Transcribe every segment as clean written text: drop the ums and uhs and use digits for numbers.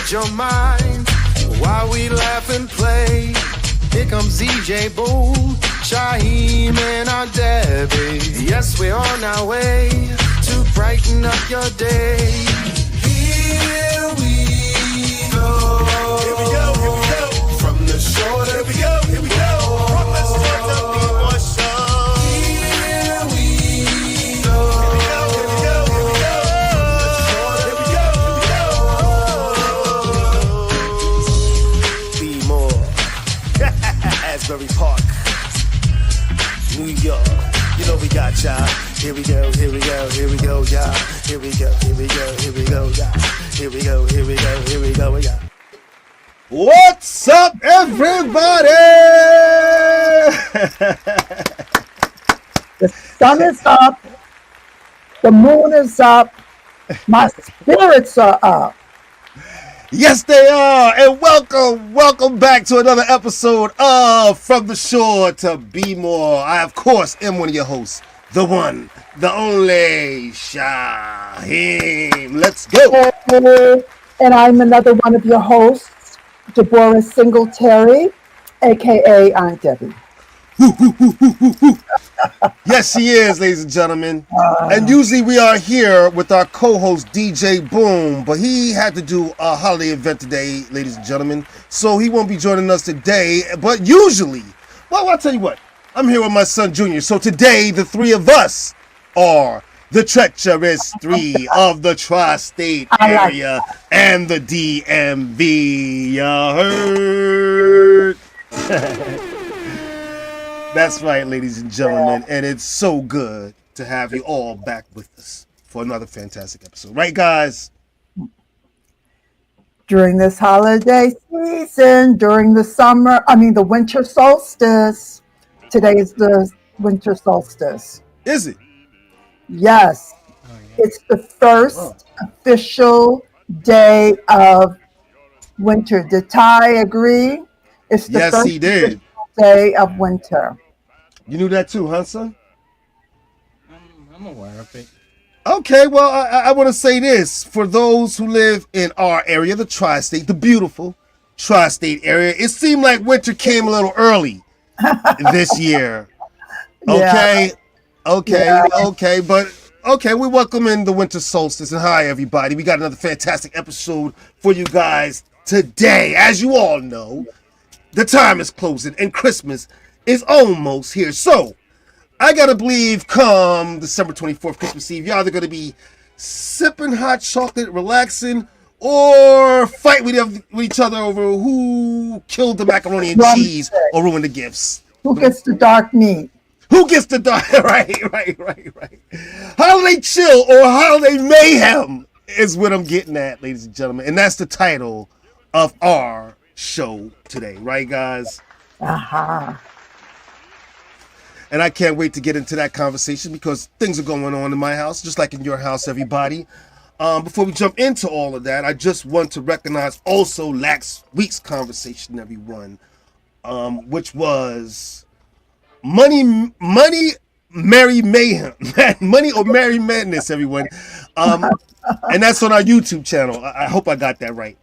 ease your mind while we laugh and play. Here comes DJ Boo, Shaheem and our Debbie. Yes, we're on our way to brighten up your day. Here we go. Here we go, here we go. From the shore to here we go, here we go. From the shore to B-Boy Show. Here we go. Here we go, here we go, here we go. From the shore to here we go, here we go. Be more. Asbury Park, New York. You know we got y'all. Here we go, here we go, here we go, y'all. Here we go, here we go, here we go, y'all. Here we go, here we go, here we go, y'all. What's up, everybody? The sun is up. The moon is up. My spirits are up. Yes, they are. And welcome back to another episode of From the Shore to Be More. I, of course, am one of your hosts, the one, the only Shaheem. Let's go. And I'm another one of your hosts, Deborah Singletary, a.k.a. Aunt Debbie. Yes, she is, ladies and gentlemen. And usually we are here with our co-host, DJ Boom. But he had to do a holiday event today, ladies and gentlemen. So he won't be joining us today. But usually, well, I'll tell you what. I'm here with my son, Junior. So today, the three of us are the treacherous three of the tri-state area and the DMV. You heard? That's right, ladies and gentlemen, and it's so good to have you all back with us for another fantastic episode. Right, guys? During this holiday season, during the winter solstice. Today is the winter solstice. Is it? Yes. It's the first official day of winter. Did Ty agree? It's the first he did. Day of winter. You knew that too, huh, son? I'm aware of it. Okay, well, I want to say this. For those who live in our area, the tri-state, the beautiful tri-state area, it seemed like winter came a little early this year. Okay, we welcome in the winter solstice. And hi, everybody. We got another fantastic episode for you guys today. As you all know, the time is closing and Christmas is almost here. So, I gotta believe come December 24th, Christmas Eve, you're either gonna be sipping hot chocolate, relaxing, or fight with each other over who killed the macaroni and cheese or ruined the gifts. Who gets the dark meat? Who gets the dark? Right. Holiday chill or holiday mayhem is what I'm getting at, ladies and gentlemen. And that's the title of our show today, right, guys? And I can't wait to get into that conversation because things are going on in my house, just like in your house, everybody. Before we jump into all of that, I just want to recognize also last week's conversation, everyone, which was Money, Merry Mayhem. Money or Merry Madness, everyone. And that's on our YouTube channel. I hope I got that right.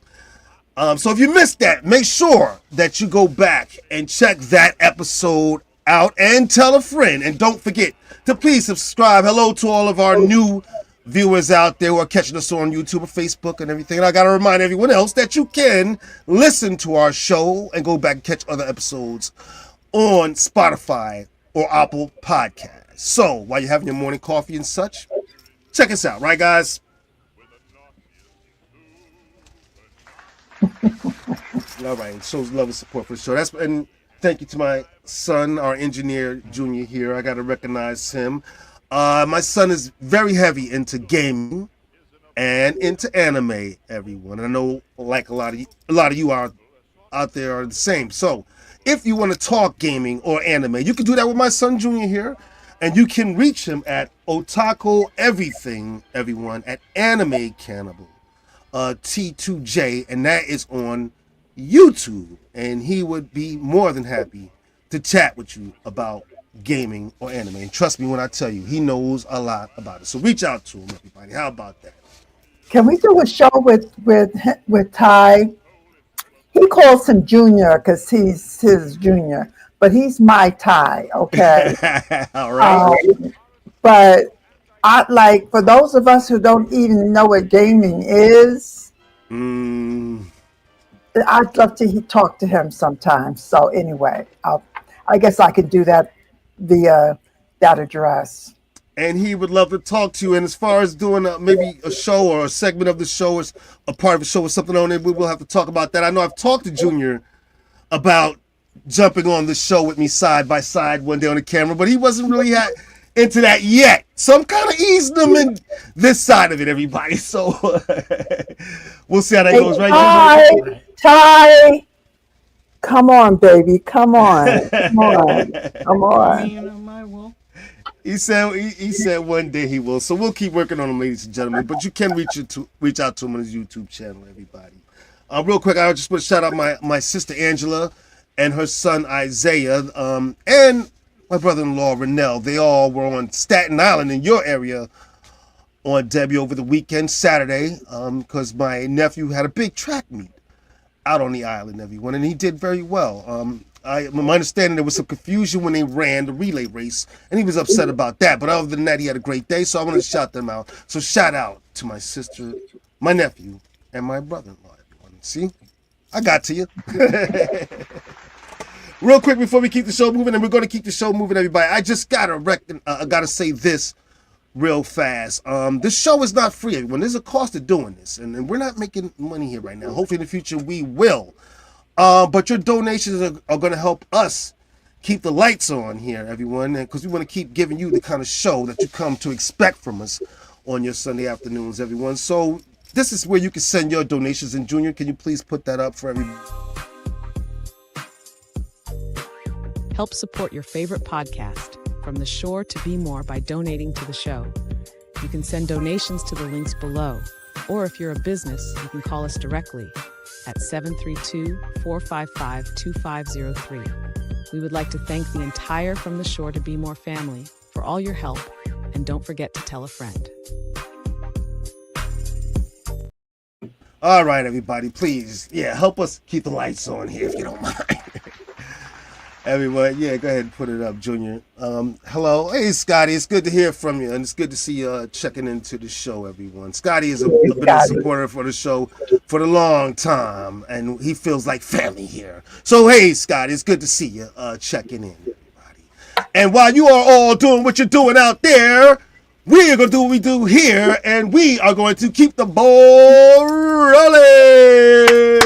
So if you missed that, make sure that you go back and check that episode out and tell a friend. And don't forget to please subscribe. Hello to all of our new viewers out there who are catching us on YouTube or Facebook and everything. And I got to remind everyone else that you can listen to our show and go back and catch other episodes on Spotify or Apple Podcasts. So while you're having your morning coffee and such, check us out. Right, guys? All right, shows love and support for the show. And thank you to my son, our engineer, Junior here. I got to recognize him. My son is very heavy into gaming and into anime, everyone. And I know, like a lot of you are out there are the same. So, if you want to talk gaming or anime, you can do that with my son, Junior here. And you can reach him at Otaku Everything, everyone, at Anime Cannibal T2J, and that is on YouTube, and he would be more than happy to chat with you about gaming or anime. And trust me when I tell you, he knows a lot about it. So reach out to him, everybody. How about that? Can we do a show with Ty? He calls him Junior because he's his junior, but he's my Ty. Okay. All right. Um, but I like for those of us who don't even know what gaming is, Mm, I'd love to talk to him sometimes. So anyway, I guess I could do that via that address. and he would love to talk to you. And as far as doing maybe a show or a segment of the show or a part of the show or something on it, we will have to talk about that. I know I've talked to Junior about jumping on the show with me side by side one day on the camera, but he wasn't really into that yet. So I'm kind of easing him in this side of it, everybody. So we'll see how that Hey, goes, right? Ty, come on, baby, come on, come on, come I on. mean, I will. He said one day he will. So we'll keep working on him, ladies and gentlemen. But you can reach out to him on his YouTube channel, everybody. Real quick, I just want to shout out my sister Angela and her son Isaiah, and my brother-in-law Renell. They all were on Staten Island in your area on Debbie over the weekend, Saturday, because my nephew had a big track meet out on the island, everyone, and he did very well. My understanding there was some confusion when they ran the relay race, and he was upset about that. But other than that, he had a great day, so I want to shout them out. So shout out to my sister, my nephew, and my brother-in-law, everyone. See? I got to you. Real quick before we keep the show moving, and we're going to keep the show moving, everybody, I just got to say this real fast. This show is not free, everyone. There's a cost to doing this, and we're not making money here right now. Hopefully in the future we will. But your donations are going to help us keep the lights on here, everyone, because we want to keep giving you the kind of show that you come to expect from us on your Sunday afternoons, everyone. So this is where you can send your donations. And Junior, can you please put that up for everybody? Help support your favorite podcast, From the Shore to Be More, by donating to the show. You can send donations to the links below, or if you're a business, you can call us directly at 732-455-2503. We would like to thank the entire From the Shore to Be More family for all your help, and don't forget to tell a friend. All right, everybody, please, help us keep the lights on here if you don't mind. Everyone, go ahead and put it up, Junior. Hello. Hey, Scotty, it's good to hear from you, and it's good to see you checking into the show, everyone. Scotty has been a supporter for the show for a long time, and he feels like family here. So, hey, Scotty, it's good to see you checking in, everybody. And while you are all doing what you're doing out there, we are going to do what we do here, and we are going to keep the ball rolling.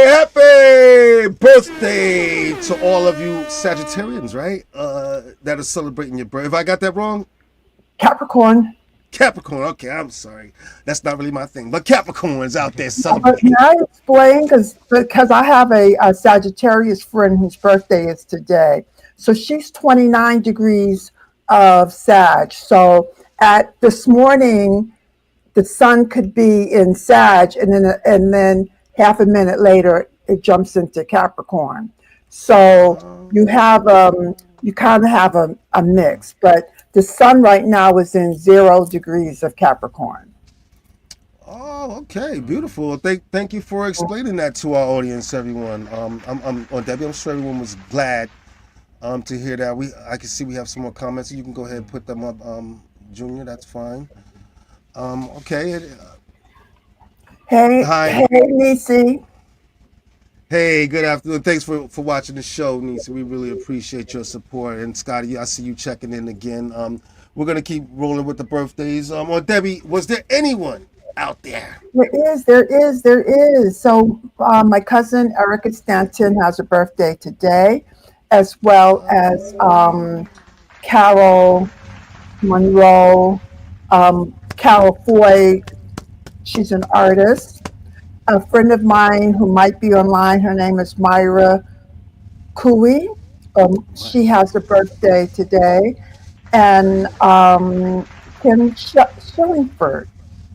Happy birthday to all of you Sagittarians, right? That are celebrating your birthday. If I got that wrong? Capricorn. Capricorn, okay, I'm sorry. That's not really my thing. But Capricorns out there But celebrating. may I explain? Because I have a Sagittarius friend whose birthday is today. So she's 29 degrees of Sag. So at this morning, the sun could be in Sag, and then half a minute later, it jumps into Capricorn. So you kind of have a mix, but the sun right now is in 0 degrees of Capricorn. Oh, okay, beautiful. Thank you for explaining that to our audience, everyone. Debbie, I'm sure everyone was glad to hear that. I can see we have some more comments. You can go ahead and put them up, Junior. That's fine. Okay. Hey, Hi. hey, Nisi. Hey, good afternoon. Thanks for watching the show, Nisa. We really appreciate your support. And Scotty, I see you checking in again. We're gonna keep rolling with the birthdays. Debbie, was there anyone out there? There is. So my cousin Erica Stanton has a birthday today, as well as Carol Monroe, Carol Foy, she's an artist. A friend of mine who might be online, her name is Myra Cooey. She has a birthday today. And Kim Shillingford.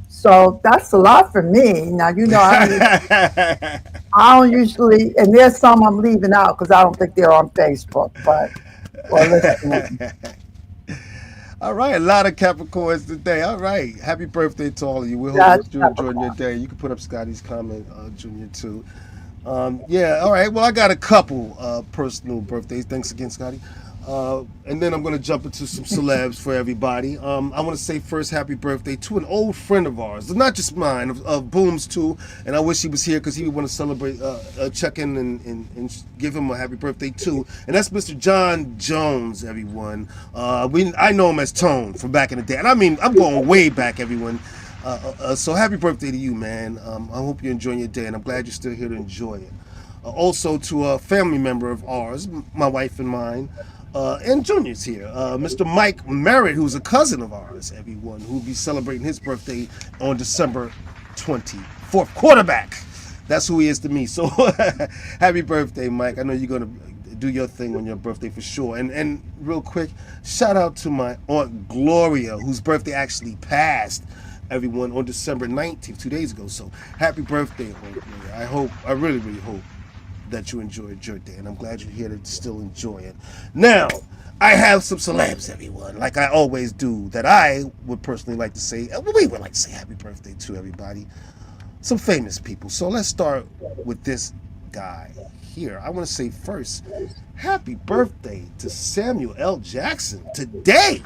So that's a lot for me. Now, I don't usually, and there's some I'm leaving out because I don't think they're on Facebook, but, or listening. All right, a lot of Capricorns today. All right, happy birthday to all of you. We hope That's that you're enjoying your day. You can put up Scotty's comment, Junior, too. Yeah, all right. Well, I got a couple personal birthdays. Thanks again, Scotty. And then I'm going to jump into some celebs for everybody. I want to say first happy birthday to an old friend of ours, not just mine, of Boom's too. And I wish he was here because he would want to celebrate, check in and give him a happy birthday too. And that's Mr. John Jones, everyone. I know him as Tone from back in the day. And I mean, I'm going way back, everyone. So happy birthday to you, man. I hope you're enjoying your day, and I'm glad you're still here to enjoy it. Also to a family member of ours, my wife and mine, and Junior's here, Mr. Mike Merritt, who's a cousin of ours, everyone, who will be celebrating his birthday on December 24th. Quarterback. That's who he is to me. So happy birthday, Mike. I know you're going to do your thing on your birthday for sure. And real quick, shout out to my Aunt Gloria, whose birthday actually passed, everyone, on December 19th, 2 days ago. So happy birthday, Aunt Gloria. I really, really hope that you enjoyed your day, and I'm glad you're here to still enjoy it. Now, I have some celebs, everyone, like I always do, that I would personally like to say, we would like to say happy birthday to everybody. Some famous people. So let's start with this guy here. I want to say first, happy birthday to Samuel L. Jackson. Today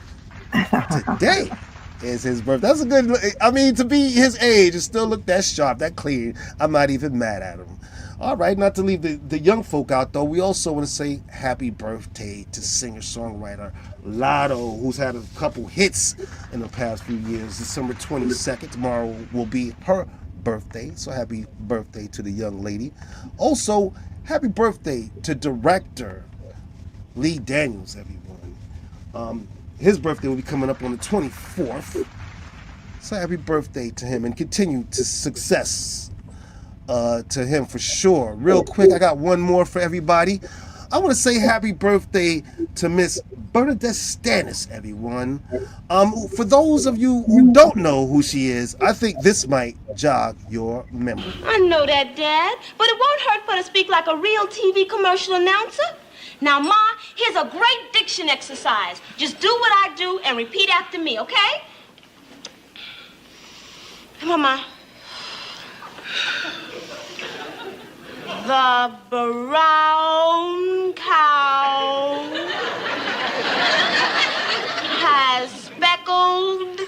is his birthday. That's a good, I mean, to be his age and still look that sharp, that clean, I'm not even mad at him. All right, not to leave the young folk out, though, we also want to say happy birthday to singer-songwriter Lotto, who's had a couple hits in the past few years. December 22nd, tomorrow will be her birthday, so happy birthday to the young lady. Also, happy birthday to director Lee Daniels, everyone. His birthday will be coming up on the 24th, so happy birthday to him, and continue to success to him for sure. Real quick, I got one more for everybody. I want to say happy birthday to Miss Bernadette Stannis, everyone. For those of you who don't know who she is, I think this might jog your memory. I know that, Dad, but it won't hurt for her to speak like a real TV commercial announcer. Now, Ma, here's a great diction exercise. Just do what I do and repeat after me, okay? Come on, Ma. The brown cow has speckled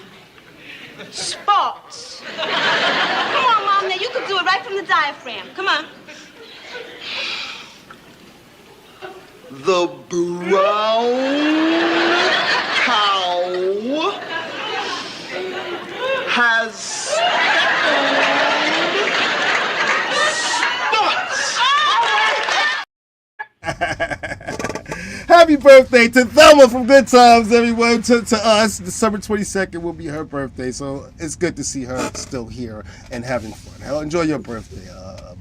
spots. Come on, Mom, now you can do it right from the diaphragm. Come on. The brown cow has speckled Happy birthday to Thelma from Good Times, everyone. To us, December 22nd will be her birthday, so it's good to see her still here and having fun. Hell, enjoy your birthday,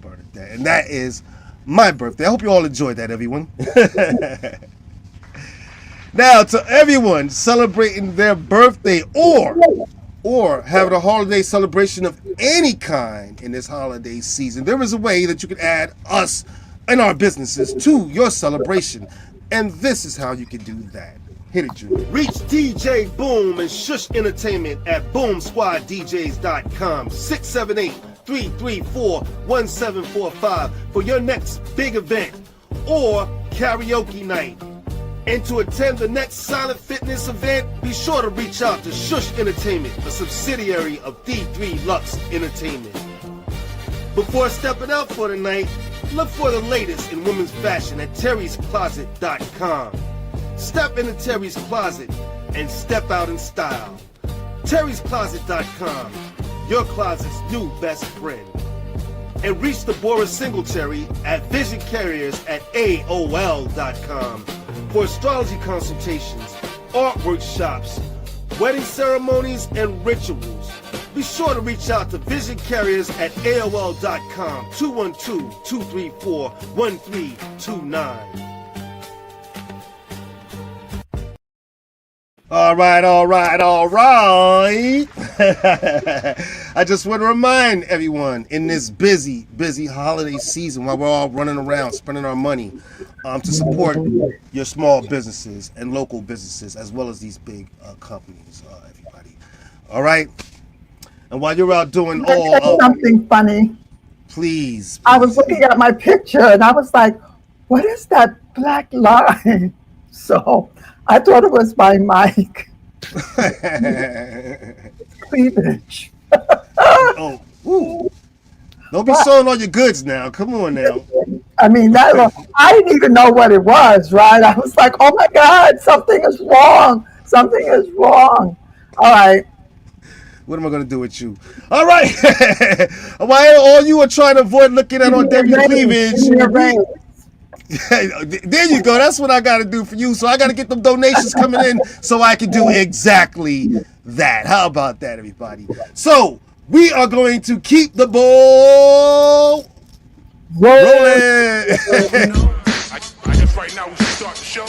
Bernadette. And that is my birthday. I hope you all enjoyed that, everyone. Now, to everyone celebrating their birthday or having a holiday celebration of any kind in this holiday season, there is a way that you can add us and our businesses to your celebration. And this is how you can do that. Hit it, Junior. Reach DJ Boom and Shush Entertainment at boomsquaddjs.com, 678-334-1745 for your next big event or karaoke night. And to attend the next Silent Fitness event, be sure to reach out to Shush Entertainment, a subsidiary of D3 Lux Entertainment. Before stepping out for the night, look for the latest in women's fashion at terryscloset.com. Step into Terry's Closet and step out in style. terryscloset.com, your closet's new best friend. And reach Deborah Singletary at visioncarriers@aol.com for astrology consultations, art workshops, wedding ceremonies, and rituals. Be sure to reach out to Vision Carriers at AOL.com, 212-234-1329. All right. I just want to remind everyone in this busy holiday season, while we're all running around spending our money, to support your small businesses and local businesses, as well as these big companies, everybody. All right. And while you're out doing all something funny. Please. I was looking at my picture and I was like, what is that black line? So I thought it was my mic. Cleavage. Oh, ooh. Don't be showing all your goods now. Come on now. I mean, I didn't even know what it was, right? I was like, oh my God, something is wrong. Something is wrong. All right. What am I going to do with you? All right. While all you are trying to avoid looking at on Debbie Cleavage. There you go. That's what I got to do for you. So I got to get them donations coming in so I can do exactly that. How about that, everybody? So we are going to keep the ball rolling. I guess right now we should start the show.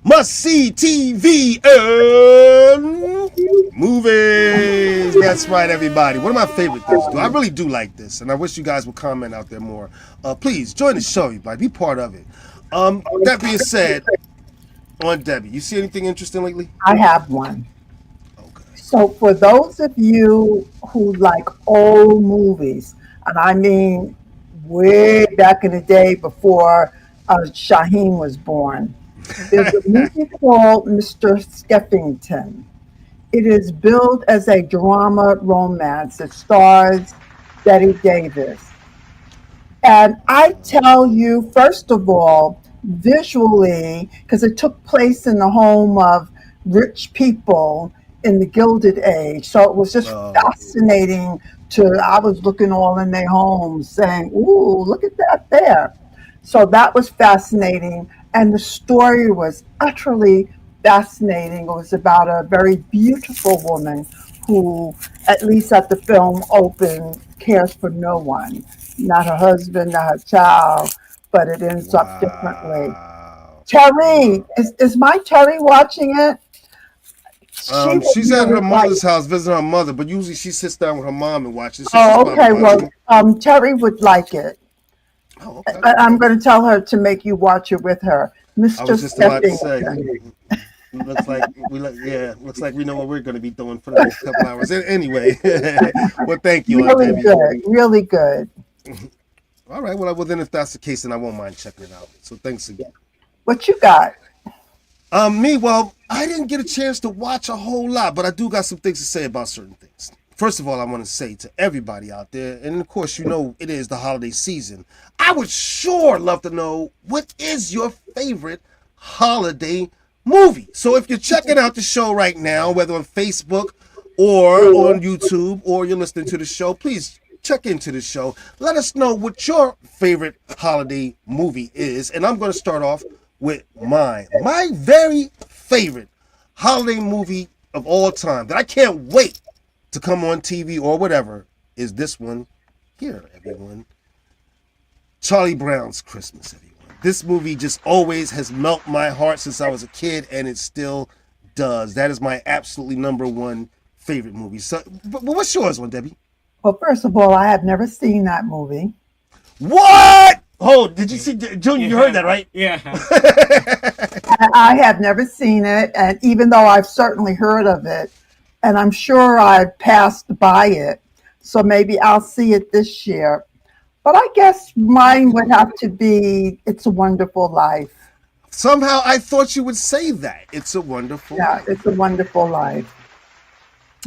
Must see TV and movies. That's right, everybody. One of my favorite things to do. I really do like this, and I wish you guys would comment out there more. Please join the show, everybody. Be part of it. That being said, on Debbie, you see anything interesting lately? I have one. Okay. So for those of you who like old movies, and I mean way back in the day before Shaheem was born, there's a movie called Mr. Skeffington. It is billed as a drama romance. It stars Betty Davis. And I tell you, first of all, visually, because it took place in the home of rich people in the Gilded Age. So it was just fascinating I was looking all in their homes saying, ooh, look at that there. So that was fascinating. And the story was utterly fascinating. It was about a very beautiful woman who, at least at the film open, cares for no one. Not her husband, not her child, but it ends up differently. Terry, is my Terry watching it? She's at her mother's house visiting her mother, but usually she sits down with her mom and watches. So oh, okay. Well, Terry would like it. Oh, okay. I'm going to tell her to make you watch it with her. Mr. I was just about to say. Looks like we know what we're going to be doing for the next couple hours. Anyway, well, thank you. Really good. Really good. All right. Well, then if that's the case, then I won't mind checking it out. So thanks again. What you got? Well, I didn't get a chance to watch a whole lot, but I do got some things to say about certain things. First of all, I want to say to everybody out there, and of course, you know it is the holiday season. I would sure love to know what is your favorite holiday movie. So if you're checking out the show right now, whether on Facebook or on YouTube, or you're listening to the show, please check into the show. Let us know what your favorite holiday movie is. And I'm going to start off with mine. My very favorite holiday movie of all time that I can't wait to come on TV or whatever is this one here, everyone. Charlie Brown's Christmas, everyone. This movie just always has melted my heart since I was a kid, and it still does. That is my absolutely number one favorite movie. So, but what's yours, one, Debbie? Well, first of all, I have never seen that movie. What? Oh, did you see, Junior? You heard that, right? Yeah. I have never seen it, and even though I've certainly heard of it, and I'm sure I've passed by it, so maybe I'll see it this year. But I guess mine would have to be It's a Wonderful Life. Somehow I thought you would say that. It's a Wonderful Life. It's a Wonderful Life.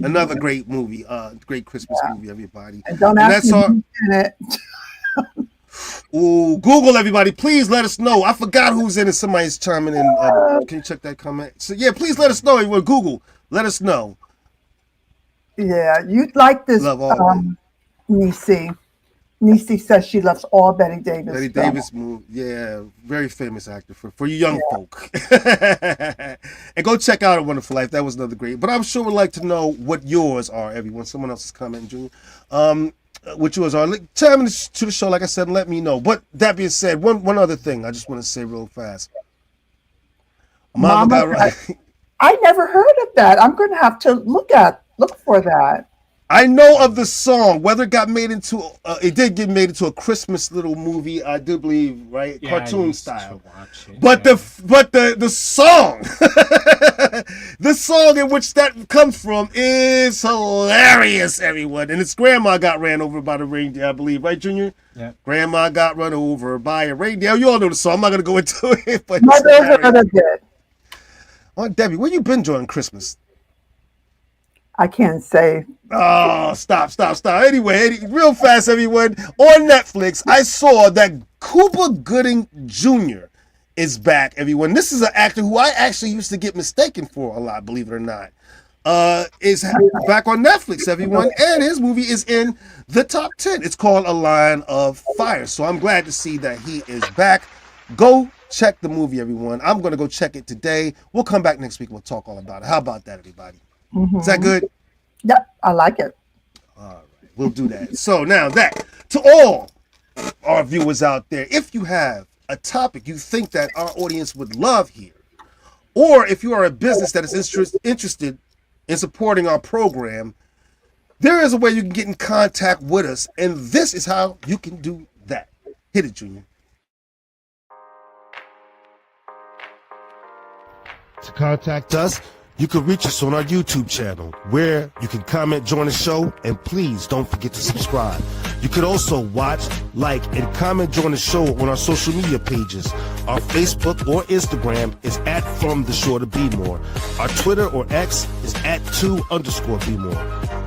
Another great movie, great Christmas movie, everybody. And don't ask me who's in it. Ooh, Google, everybody. Please let us know. I forgot who's in it. Somebody's chiming in. Can you check that comment? So, yeah, please let us know. Everyone, Google, let us know. Yeah, you'd like this, Love all of it. Nisi. Nisi says she loves all Betty Davis Betty films. Davis movie, yeah, very famous actor for you young Yeah. folk. And go check out A Wonderful Life. That was another great. But I'm sure would like to know what yours are, everyone. Someone else is commenting, Junior. What yours are. Chime in to the show, like I said, and let me know. But that being said, one other thing I just want to say real fast. Mama Mama, got right. I never heard of that. I'm going to have to look for that. I know of the song. Whether it got made into, it did get made into a Christmas little movie, I do believe, right? Yeah, I Cartoon used style. to watch it. But yeah. the song, the song in which that comes from is hilarious, everyone. And its grandma got ran over by the reindeer, I believe, right, Junior? Yeah. Grandma got run over by a reindeer. You all know the song. I'm not gonna go into it, but it's Never heard hilarious. of it. Oh, Debbie, where you been during Christmas? I can't say. Oh, stop. Anyway, real fast, everyone. On Netflix, I saw that Cuba Gooding Jr. is back, everyone. This is an actor who I actually used to get mistaken for a lot, believe it or not. Is back on Netflix, everyone, and his movie is in the top 10. It's called A Line of Fire. So I'm glad to see that he is back. Go check the movie, everyone. I'm going to go check it today. We'll come back next week. We'll talk all about it. How about that, everybody? Is that good? Yep, I like it. We'll do that. So now that, to all our viewers out there, if you have a topic you think that our audience would love here, or if you are a business that is interested in supporting our program, there is a way you can get in contact with us, and this is how you can do that. Hit it, Junior. To contact us, you can reach us on our YouTube channel, where you can comment, join the show, and please don't forget to subscribe. You can also watch, like, and comment, join the show on our social media pages. Our Facebook or Instagram is at From the Shore to Be More. Our Twitter or X is at 2_Be More.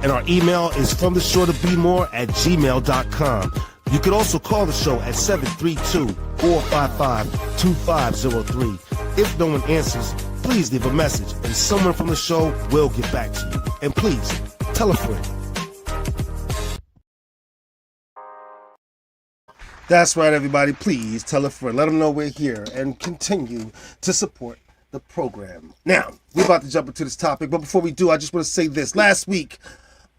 And our email is fromtheshore@gmail.com. You can also call the show at 732-455-2503. If no one answers, please leave a message and someone from the show will get back to you. And please, tell a friend. That's right, everybody. Please tell a friend. Let them know we're here and continue to support the program. Now, we're about to jump into this topic, but before we do, I just want to say this. Last week,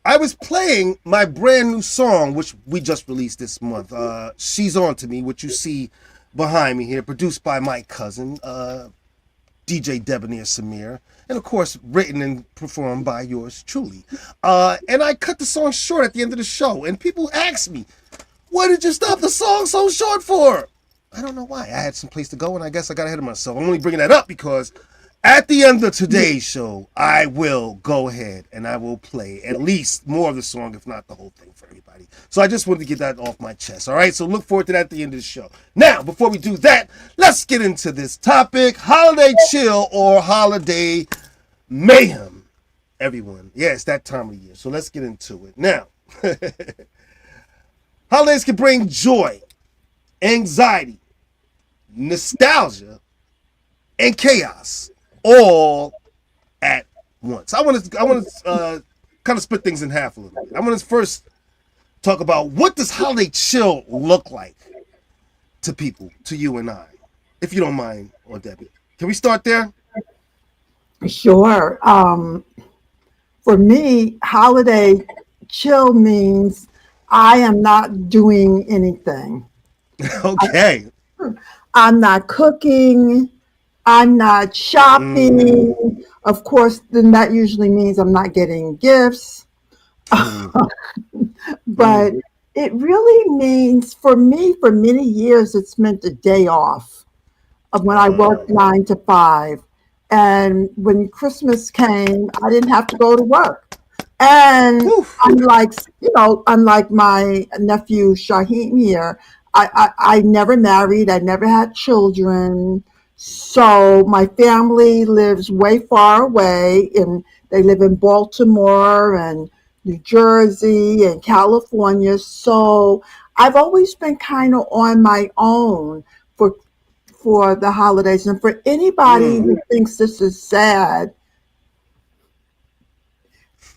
I was playing my brand new song, which we just released this month. She's On To Me, which you see behind me here, produced by my cousin, DJ Debonair Samir, and of course written and performed by yours truly. And I cut the song short at the end of the show, and people asked me, "Why did you stop the song so short for?" I don't know why. I had some place to go, and I guess I got ahead of myself. I'm only bringing that up because at the end of today's show, I will go ahead and I will play at least more of the song, if not the whole thing, for everybody. So I just wanted to get that off my chest. All right, so look forward to that at the end of the show. Now, before we do that, let's get into this topic: holiday chill or holiday mayhem. Everyone, yeah, it's that time of year. So let's get into it now. Holidays can bring joy, anxiety, nostalgia, and chaos all at once. I want to kind of split things in half a little bit. I want to first talk about what does holiday chill look like to people, to you and I, if you don't mind, or Debbie. Can we start there? Sure. For me, holiday chill means I am not doing anything. Okay. I'm not cooking. I'm not shopping. Of course, then that usually means I'm not getting gifts. But it really means, for me, for many years, it's meant a day off of when I worked 9 to 5. And when Christmas came, I didn't have to go to work. And unlike my nephew Shaheem here, I never married. I never had children. So my family lives way far away, and they live in Baltimore and New Jersey and California. So I've always been kind of on my own for the holidays. And for anybody who thinks this is sad,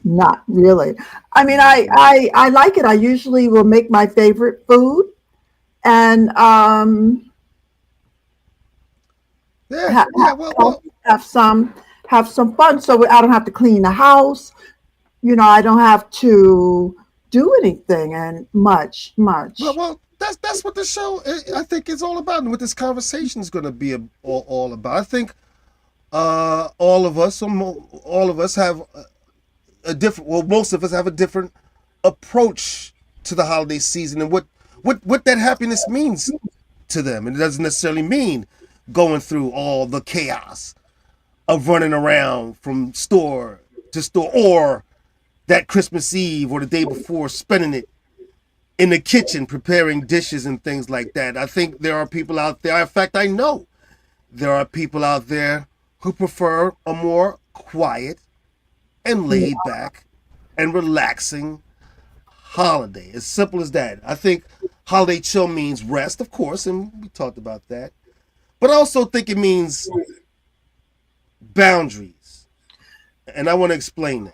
Not really. I mean, I like it. I usually will make my favorite food and Yeah, ha- yeah. ha- Well, have, well. have some fun. So I don't have to clean the house. I don't have to do anything and Well, much. well, that's what the show I think is all about, and what this conversation is going to be all about. I think all of us have a different. Well, most of us have a different approach to the holiday season and what that happiness means to them. And it doesn't necessarily mean going through all the chaos of running around from store to store, or that Christmas Eve or the day before spending it in the kitchen preparing dishes and things like that. I think there are people out there, in fact, I know there are people out there who prefer a more quiet and laid back and relaxing holiday. As simple as that. I think holiday chill means rest, of course, and we talked about that. But I also think it means boundaries. And I want to explain that.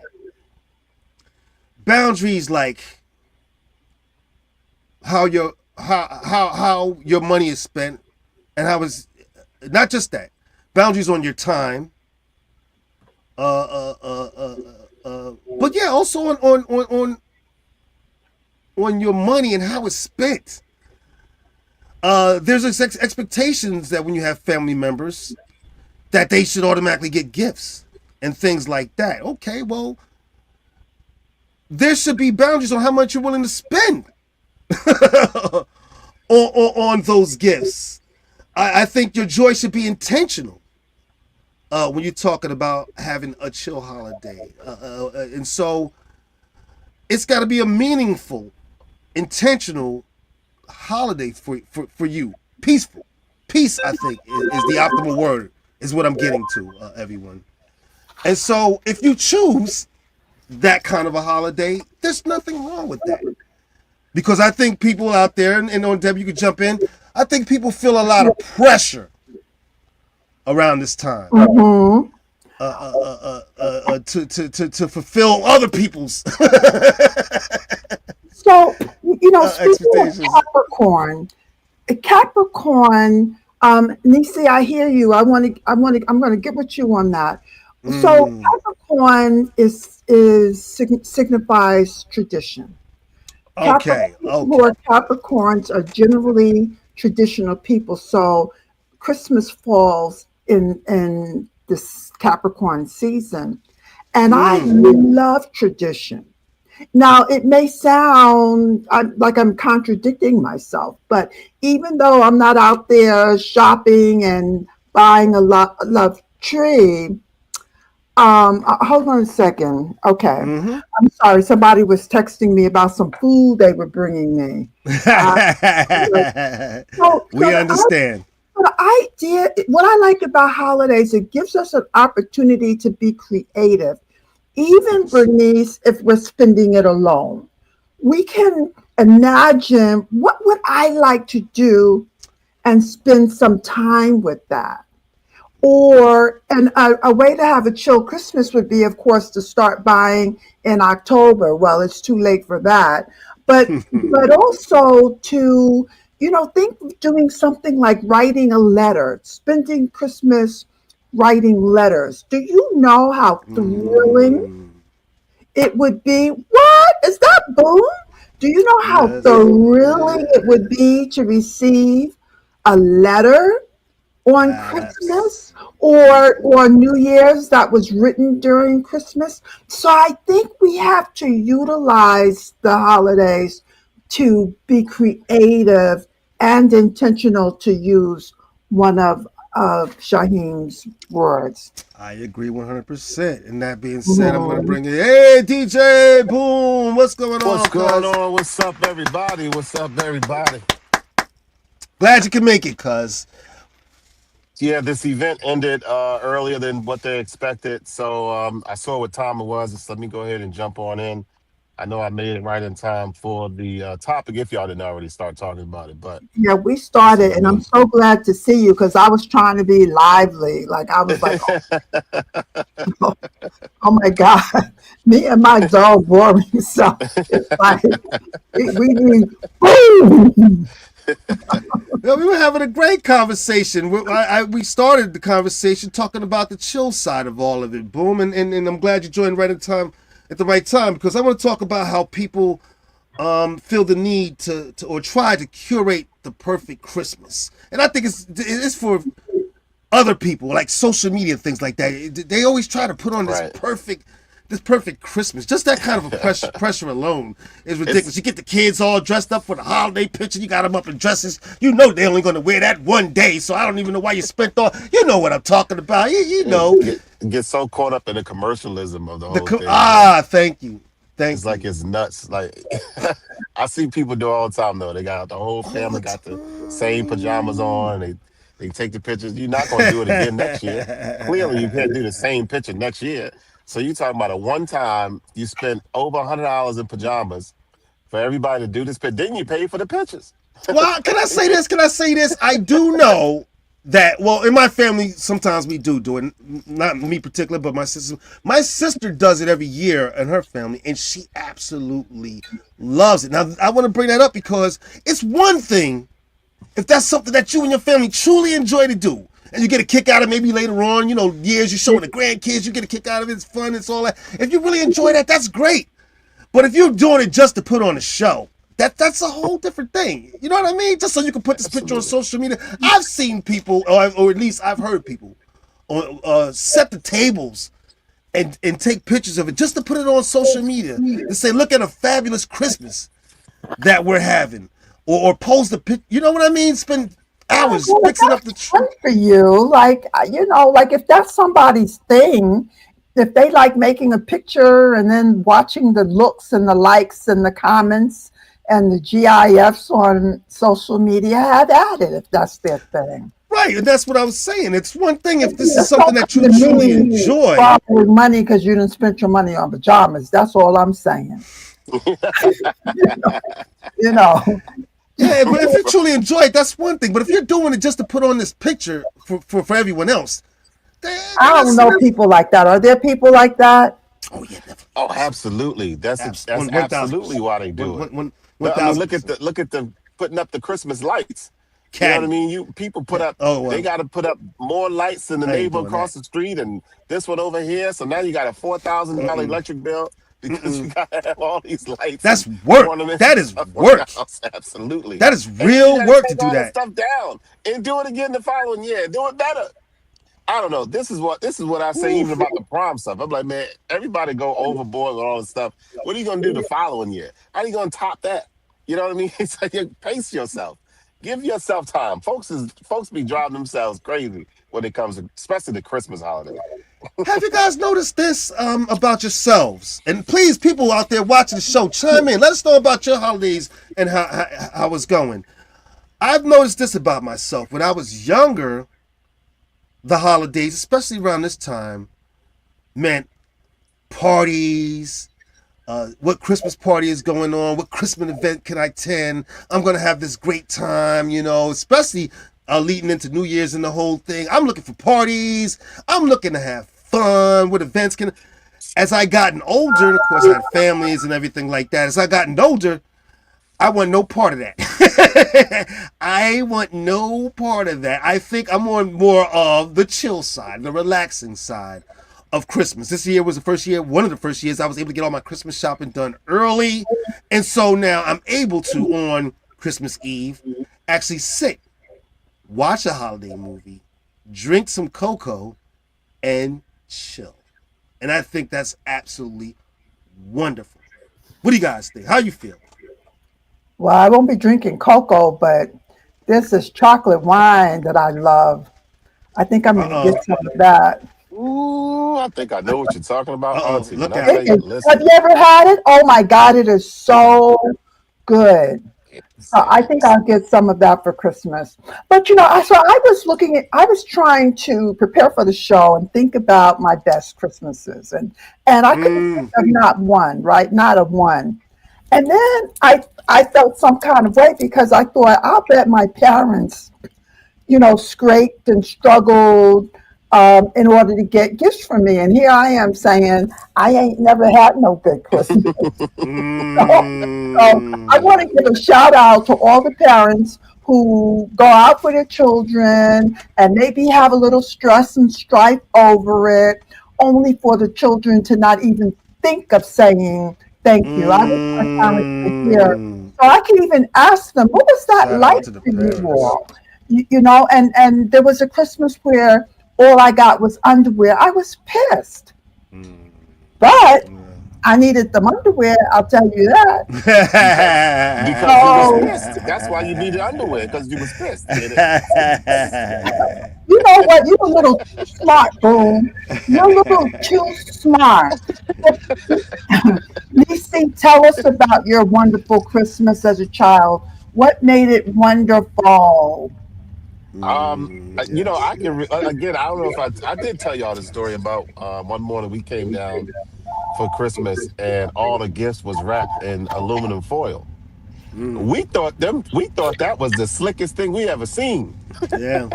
Boundaries like how your money is spent, and how it's not just that. Boundaries on your time, but yeah, also on your money and how it's spent. There's expectations that when you have family members, that they should automatically get gifts and things like that. Okay, well, there should be boundaries on how much you're willing to spend on those gifts. I think your joy should be intentional when you're talking about having a chill holiday. And so it's got to be a meaningful, intentional holiday for you. Peaceful. Peace, I think, is the optimal word, is what I'm getting to, everyone. And so if you choose that kind of a holiday, there's nothing wrong with that. Because I think people out there, and on Deb, you could jump in, I think people feel a lot of pressure around this time Hmm. to fulfill other people's So, speaking of expectations. Capricorn, Nisi, I hear you. I'm going to get with you on that. So, Mm, Capricorn signifies tradition. okay, People who okay. are Capricorns are generally traditional people. So, Christmas falls in this Capricorn season, and I Mm, love tradition. Now, it may sound like I'm contradicting myself, but even though I'm not out there shopping and buying a lot love tree, hold on a second. Okay, mm-hmm. I'm sorry. Somebody was texting me about some food they were bringing me. Uh, so We understand. the idea, what I like about holidays, it gives us an opportunity to be creative. Even Yes. Bernice, if we're spending it alone, we can imagine what would I like to do and spend some time with that. Or and a way to have a chill Christmas would be, of course, to start buying in October. Well, it's too late for that, but also to think of doing something like writing a letter, spending Christmas writing letters. Do you know how thrilling Mm, it would be? What is that, Boom? Do you know how yes. thrilling it would be to receive a letter on Abs. Christmas or New Year's that was written during Christmas? So I think we have to utilize the holidays to be creative and intentional, to use one of Shaheem's words. I agree 100%. And that being said, I'm going to Mhm. bring it. Hey, DJ, boom. What's going What's on, going cuz? on? What's up, everybody? What's up, everybody? Glad you can make it, cuz. Yeah, this event ended earlier than what they expected. So I saw what time it was. So let me go ahead and jump on in. I know I made it right in time for the topic. If y'all didn't already start talking about it, but Yeah, we so started, let and I'm me. so glad to see you because I was trying to be lively. Like I was like, oh, oh my God, me and my dull, boring self. It's like we need boom. Yeah, we were having a great conversation. We started the conversation talking about the chill side of all of it, boom, and I'm glad you joined right in time, at the right time, because I want to talk about how people feel the need to or try to curate the perfect Christmas, and I think it's for other people, like social media, things like that. They always try to put on Right. this perfect Christmas. Just that kind of a pressure alone is ridiculous. It's You get the kids all dressed up for the holiday picture. You got them up in dresses. You know they're only going to wear that one day, so I don't even know why you spent all. You know what I'm talking about. You it know get so caught up in the commercialism of the whole thing. Thank you, It's thank like you. it's nuts. Like I see people do all the time though. They got the whole All family the got the same pajamas on. They take the pictures. You're not gonna do it again next year. Clearly, you can't do the same picture next year. So you talking about a one time you spent over $100 in pajamas for everybody to do this picture. Then you pay for the pictures. Well, can I say this? Can I say this? I do know that. Well, in my family, sometimes we do it. Not me particular, but my sister. My sister does it every year in her family, and she absolutely loves it. Now, I want to bring that up because it's one thing if that's something that you and your family truly enjoy to do. And you get a kick out of it maybe later on, years you're showing the grandkids, you get a kick out of it, it's fun, it's all that. If you really enjoy that, that's great. But if you're doing it just to put on a show, that's a whole different thing. You know what I mean? Just so you can put this picture on Absolutely. social media. I've seen people, or at least I've heard people, set the tables and take pictures of it just to put it on social media to say, look at a fabulous Christmas that we're having, or post a pic. You know what I mean? Spend hours Well, if fixing up the that's fun tree. for you, like like if that's somebody's thing, if they like making a picture and then watching the looks and the likes and the comments and the GIFs on social media, have at it if that's their thing. Right, and that's what I was saying. It's one thing if this is Just something don't that come you to truly me enjoy. borrowing money because you didn't spend your money on pajamas. That's all I'm saying. You know, Yeah, but if you truly enjoy it, that's one thing. But if you're doing it just to put on this picture for everyone else, then I don't that's know people like that. Are there people like that? oh yeah, definitely. Oh, absolutely. That's One thousand absolutely percent. why they do it. One I mean, thousand percent. look at the putting up the Christmas lights. You know what I Caddy. mean? You people put Yeah. up Oh they well, got to put up more lights than the I ain't neighbor doing that. across the street and this one over here. So now you got a $4,000 electric bill because you got to have all these lights That's and work. ornaments and That is stuff on your work. house. Absolutely. That is And then you real got to work to take do all that that. stuff down and do it again the following year. Do it better. I don't know. This is what I say even Oof. about the prom stuff. I'm like, man, everybody go overboard with all this stuff. What are you gonna do the following year? How are you gonna top that? You know what I mean? It's like you pace yourself. Give yourself time. Folks be driving themselves crazy when it comes to especially the Christmas holiday. Have you guys noticed this about yourselves? And please, people out there watching the show, chime in. Let us know about your holidays and how it's going. I've noticed this about myself. When I was younger, the holidays, especially around this time, meant parties. What Christmas party is going on? What Christmas event can I attend? I'm gonna have this great time, especially leading into New Year's and the whole thing. I'm looking for parties. I'm looking to have fun. What events can? As I gotten older, and of course I had families and everything like that. As I gotten older, I want no part of that. I want no part of that. I think I'm on more of the chill side, the relaxing side of Christmas. This year was the first year, one of the first years I was able to get all my Christmas shopping done early. And so now I'm able to, on Christmas Eve, actually sit, watch a holiday movie, drink some cocoa, and chill. And I think that's absolutely wonderful. What do you guys think? How you feel? well, I won't be drinking cocoa, but this is chocolate wine that I love. I think I'm going to Uh-oh. get some of that. Ooh, I think I know what you're talking about, Uh-oh. Auntie. When Look I out. tell It you, is, have listen, you ever had it? Oh my God, it is so good. So I think I'll get some of that for Christmas. But I was trying to prepare for the show and think about my best Christmases, and I couldn't think Mm, of not one, right? Not a one. And then I felt some kind of way because I thought I'll bet my parents, scraped and struggled in order to get gifts from me. And here I am saying I ain't never had no good Christmas. So I want to mm, give a shout out to all the parents who go out for their children and maybe have a little stress and strife over it, only for the children to not even think of saying thank you. I wish my parents were here. mm. So I can even ask them, what was that Shout out like to the for you parents. all? And there was a Christmas where all I got was underwear. I was pissed, Mm. but I needed them underwear, I'll tell you that. Because you was So pissed. That's why you needed underwear, because you was pissed. Get it? you know what? You're a little too smart, Boom. You're a little too smart. Nisi, tell us about your wonderful Christmas as a child. What made it wonderful? Yes, I can yes. again. I don't know if I did tell y'all the story about one morning we came down for Christmas and all the gifts was wrapped in aluminum foil. Mm. We thought that was the slickest thing we ever seen. Yeah,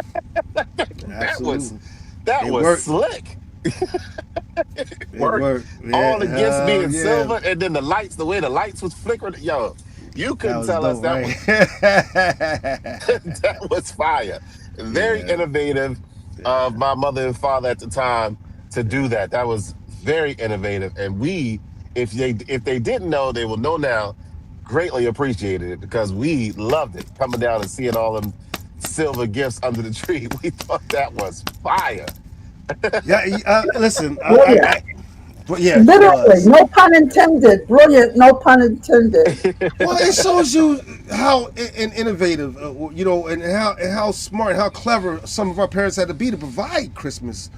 That was absolutely. that It was worked. slick. It Worked. worked. All the gifts Yeah, being yeah. silver, and then the lights, the way the lights was flickering. Yo, you That couldn't was tell us dope, that right? was that was fire. Very Yeah, innovative of yeah, my mother and father at the time to do that. That was very innovative, and we, if they didn't know, they will know now. Greatly appreciated it because we loved it coming down and seeing all them silver gifts under the tree. We thought that was fire. yeah. Listen, Brilliant. but yeah, it Literally, was. no pun intended. Brilliant, no pun intended. Well, it shows you how innovative, and how smart, and how clever some of our parents had to be to provide Christmas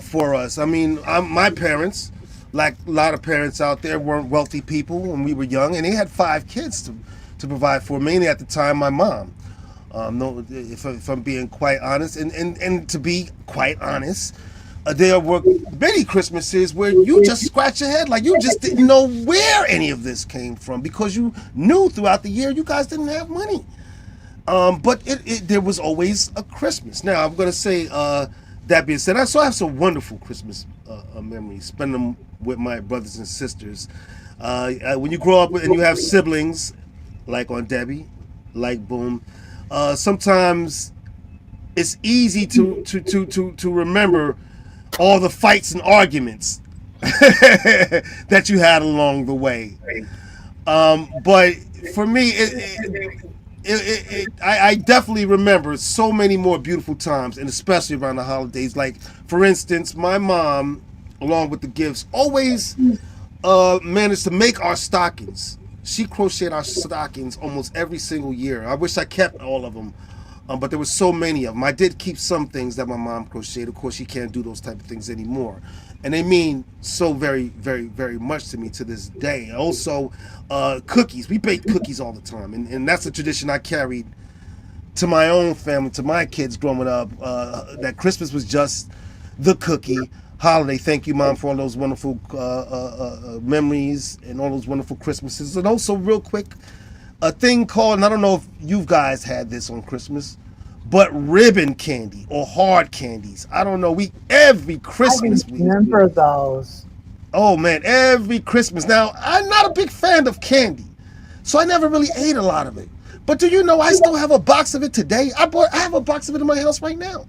for us. I mean, my parents, like a lot of parents out there, weren't wealthy people when we were young, and they had 5 kids to provide for. Mainly at the time, my mom. No, if I'm being quite honest, and to be quite honest, there were many Christmases where you just scratch your head like you just didn't know where any of this came from because you knew throughout the year you guys didn't have money. But there was always a Christmas. Now I'm gonna say that being said, I have some wonderful Christmas memories. Spend them with my brothers and sisters. When you grow up and you have siblings, like on Debbie, like Boom, sometimes it's easy to remember all the fights and arguments that you had along the way. But for me, I definitely remember so many more beautiful times, and especially around the holidays. Like, for instance, my mom, along with the gifts, always managed to make our stockings. She crocheted our stockings almost every single year. I wish I kept all of them, but there were so many of them. I did keep some things that my mom crocheted. Of course, she can't do those type of things anymore, and they mean so very, very, very much to me to this day. Also, cookies. We baked cookies all the time, and that's a tradition I carried to my own family, to my kids growing up. That Christmas was just the cookie holiday. Thank you, Mom, for all those wonderful memories and all those wonderful Christmases. And also, real quick, a thing called, and I don't know if you guys had this on Christmas, but ribbon candy or hard candies. I don't know. Every I Christmas we remember those. Oh man, every Christmas. Now, I'm not a big fan of candy, so I never really ate a lot of it. But do you know I still have a box of it today? I have a box of it in my house right now.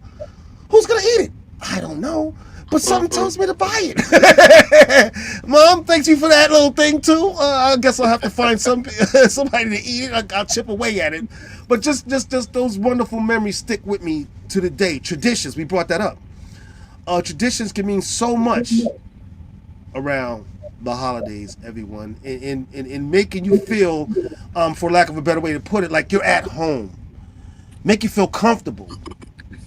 Who's gonna eat it? I don't know. But something tells me to buy it. Mom, thanks you for that little thing too. I guess I'll have to find somebody to eat it. I'll chip away at it. But just those wonderful memories stick with me to the day. Traditions, we brought that up. Traditions can mean so much around the holidays, everyone, in making you feel, for lack of a better way to put it, like you're at home. Make you feel comfortable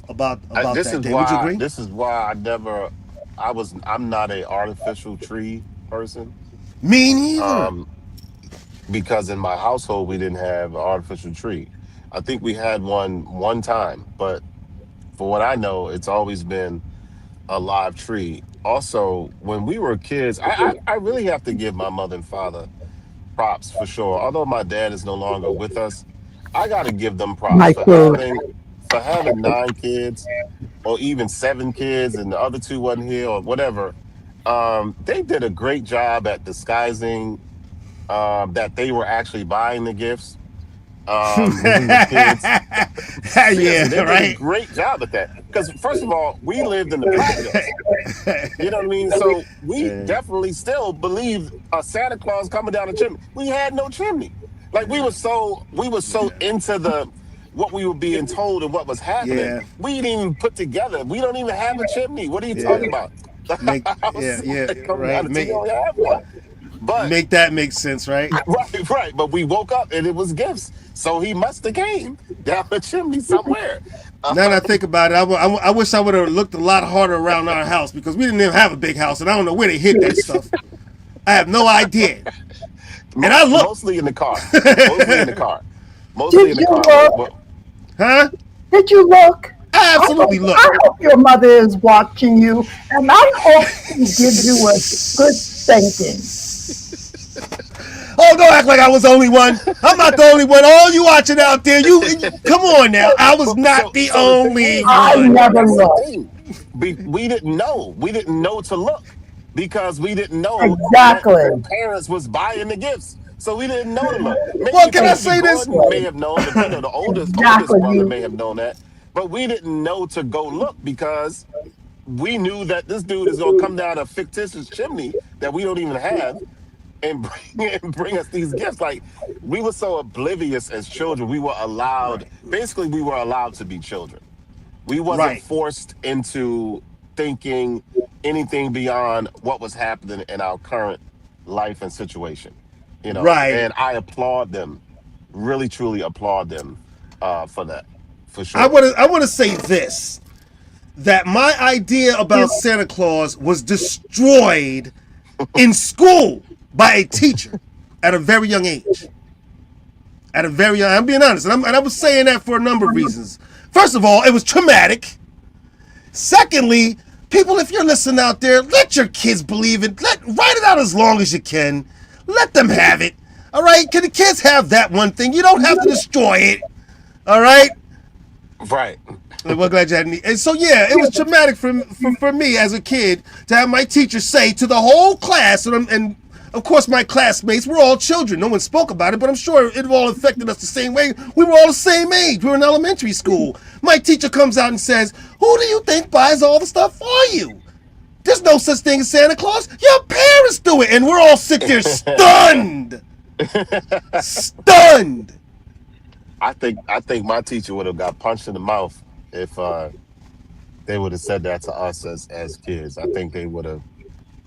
about This that is day. Would you why. agree? This is why I never. I'm not a artificial tree person. Me neither. Um, because in my household we didn't have an artificial tree. I think we had one time, but for what I know, it's always been a live tree. Also, when we were kids, I really have to give my mother and father props for sure. Although my dad is no longer with us, I got to give them props My food. for having 9 kids or even 7 kids, and the other two wasn't here or whatever. They did a great job at disguising that they were actually buying the gifts when we were kids. Seriously, Yeah, they did a right. great job at that. Because first of all, we lived in the projects. You know what I mean? So we definitely still believed a Santa Claus coming down the chimney. We had no chimney. Like we were so into the what we were being told and what was happening. Yeah, We didn't even put together. We don't even have a chimney. What are you yeah. talking about? Make I was yeah, yeah, like, coming down right. the chimney, we don't have one. But Make that make sense, right? right, right. But we woke up and it was gifts. So he must have came down the chimney somewhere. Now that I think about it, I wish I would have looked a lot harder around our house because we didn't even have a big house, and I don't know where they hid that stuff. I have no idea. And I looked, Mostly in the car. Mostly in the car. Mostly in Did the you car. look? huh? Did you look? I absolutely looked. I hope your mother is watching you, and I hope she gives you a good spanking. Oh, don't act like I was the only one. I'm not the only one. All you watching out there, you come on now. I was not the So the thing only is, I one. never that's the looked. thing. We didn't know. We didn't know to look because we didn't know that Exactly. parents was buying the gifts. So we didn't know to look. Well, Maybe can I Pastor say this? Gordon may have known, the oldest Exactly. brother may have known that, but we didn't know to go look because we knew that this dude is gonna come down a fictitious chimney that we don't even have and bring us these gifts. Like we were so oblivious as children. We were allowed to be children. We wasn't Right, forced into thinking anything beyond what was happening in our current life and situation. right. And I applaud them, really truly applaud them for that, for I sure. want to. I want to say this: that my idea about Santa Claus was destroyed in school by a teacher at a very young age. At a very young, I'm being honest, and I was saying that for a number of reasons. First of all, it was traumatic. Secondly, people, if you're listening out there, let your kids believe it. Write it out as long as you can. Let them have it. All right? Can the kids have that one thing? You don't have to destroy it. All right? Right. Well, glad you had me. And so, yeah, it was traumatic for me as a kid to have my teacher say to the whole class, and of course, my classmates were all children. No one spoke about it, but I'm sure it all affected us the same way. We were all the same age. We were in elementary school. My teacher comes out and says, "Who do you think buys all the stuff for you? There's no such thing as Santa Claus. Your parents do it." And we're all sit there stunned. Stunned. I think my teacher would have got punched in the mouth if they would have said that to us as kids. I think they would have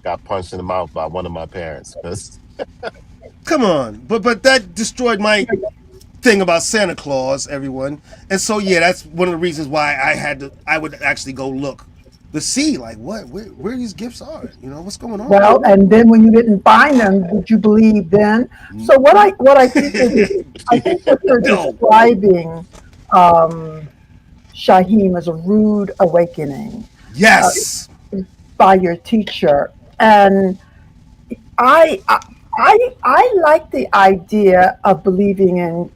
got punched in the mouth by one of my parents. 'Cause Come on. But that destroyed my thing about Santa Claus, everyone. And so yeah, that's one of the reasons why I would actually go look to see like where these gifts are. What's going on? Well, and then when you didn't find them, did you believe then? So what I think is, I think what you're No. describing, Shaheem, is a rude awakening Yes. by your teacher, and I like the idea of believing in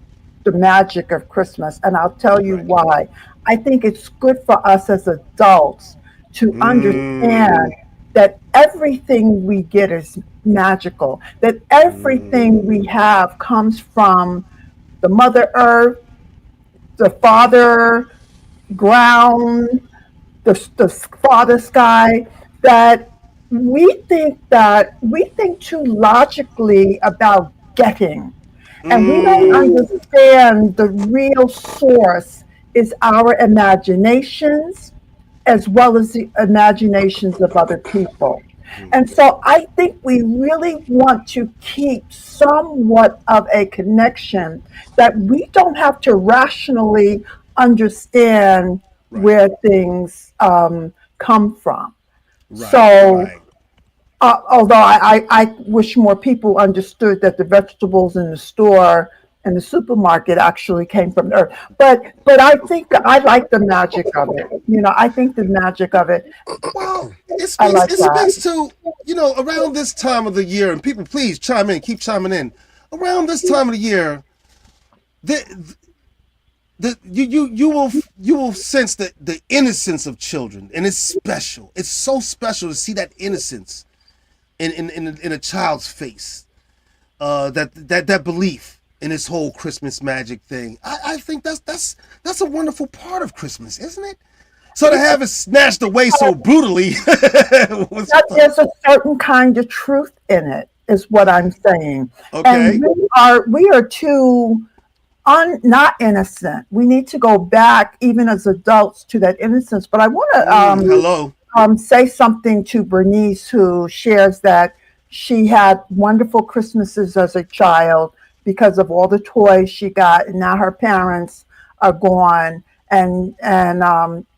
the magic of Christmas, and I'll tell you Right. why. I think it's good for us as adults to understand that everything we get is magical, that everything we have comes from the Mother Earth, the Father ground, the Father sky, that we think too logically about getting, and we don't understand the real source is our imaginations as well as the imaginations of other people. And so I think we really want to keep somewhat of a connection that we don't have to rationally understand Right. where things come from. Right. So Right. Although I wish more people understood that the vegetables in the store and the supermarket actually came from the earth. But I think that I like the magic of it. I think the magic of it. Well, it I speaks like it that. speaks to, around this time of the year, and people please chime in, keep chiming in. Around this time of the year, the you will sense the innocence of children, and it's special. It's so special to see that innocence in a child's face. That belief in this whole Christmas magic thing. I think that's a wonderful part of Christmas, isn't it? So to have it snatched away so brutally was That there's a certain kind of truth in it, is what I'm saying. okay. And we are too not innocent. We need to go back, even as adults, to that innocence. But I want Hello. to say something to Bernice, who shares that she had wonderful Christmases as a child because of all the toys she got, and now her parents are gone, and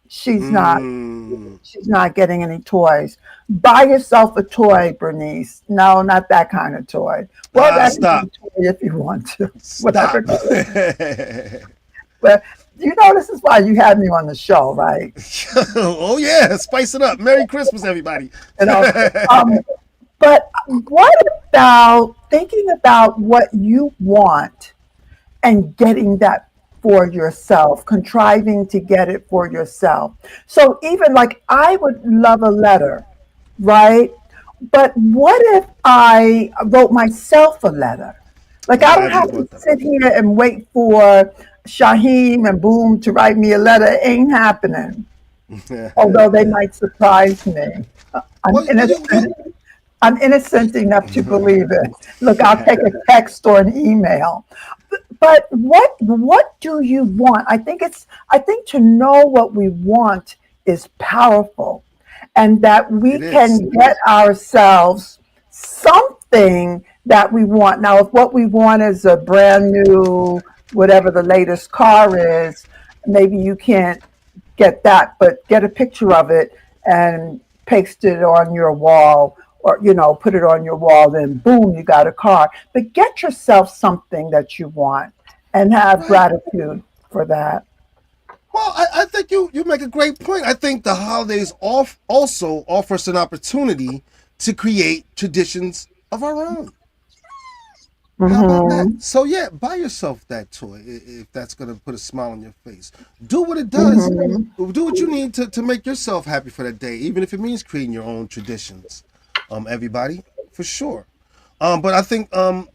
she's not Mm. she's not getting any toys. Buy yourself a toy, Bernice. No, not that kind of toy. Well, that can be Stop. a toy if you want to. Stop. Whatever. But this is why you had me on the show, right? Oh yeah, spice it up. Merry Christmas, everybody. You know. Um, but what about thinking about what you want and getting that for yourself, contriving to get it for yourself? So even like I would love a letter, right? But what if I wrote myself a letter? Like I'm I don't glad you have to brought that sit here and wait for Shaheem and Boom to write me a letter. It ain't happening. Although they up. might surprise me. I'm innocent. I'm innocent enough to believe it. Look, I'll take a text or an email. But what do you want? I think to know what we want is powerful, and that we It is. can get ourselves something that we want. Now, if what we want is a brand new, whatever the latest car is, maybe you can't get that, but get a picture of it and paste it on your wall, or put it on your wall, then boom, you got a car. But get yourself something that you want and have Right. gratitude for that. Well, I think you make a great point. I think the holidays also offer us an opportunity to create traditions of our own. How about that? Hmm. So yeah, buy yourself that toy if that's gonna put a smile on your face. Do what it does. Hmm. Do what you need to make yourself happy for that day, even if it means creating your own traditions. Everybody, for sure. But I think that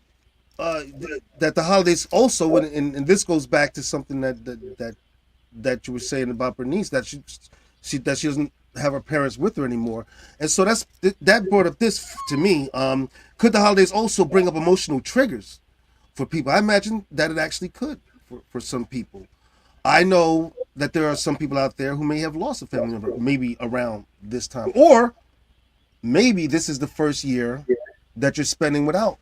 the holidays also, and this goes back to something that you were saying about Bernice, that she doesn't have her parents with her anymore, and so that brought up this to me. Could the holidays also bring up emotional triggers for people? I imagine that it actually could for some people. I know that there are some people out there who may have lost a family member, maybe around this time, or maybe this is the first year that you're spending without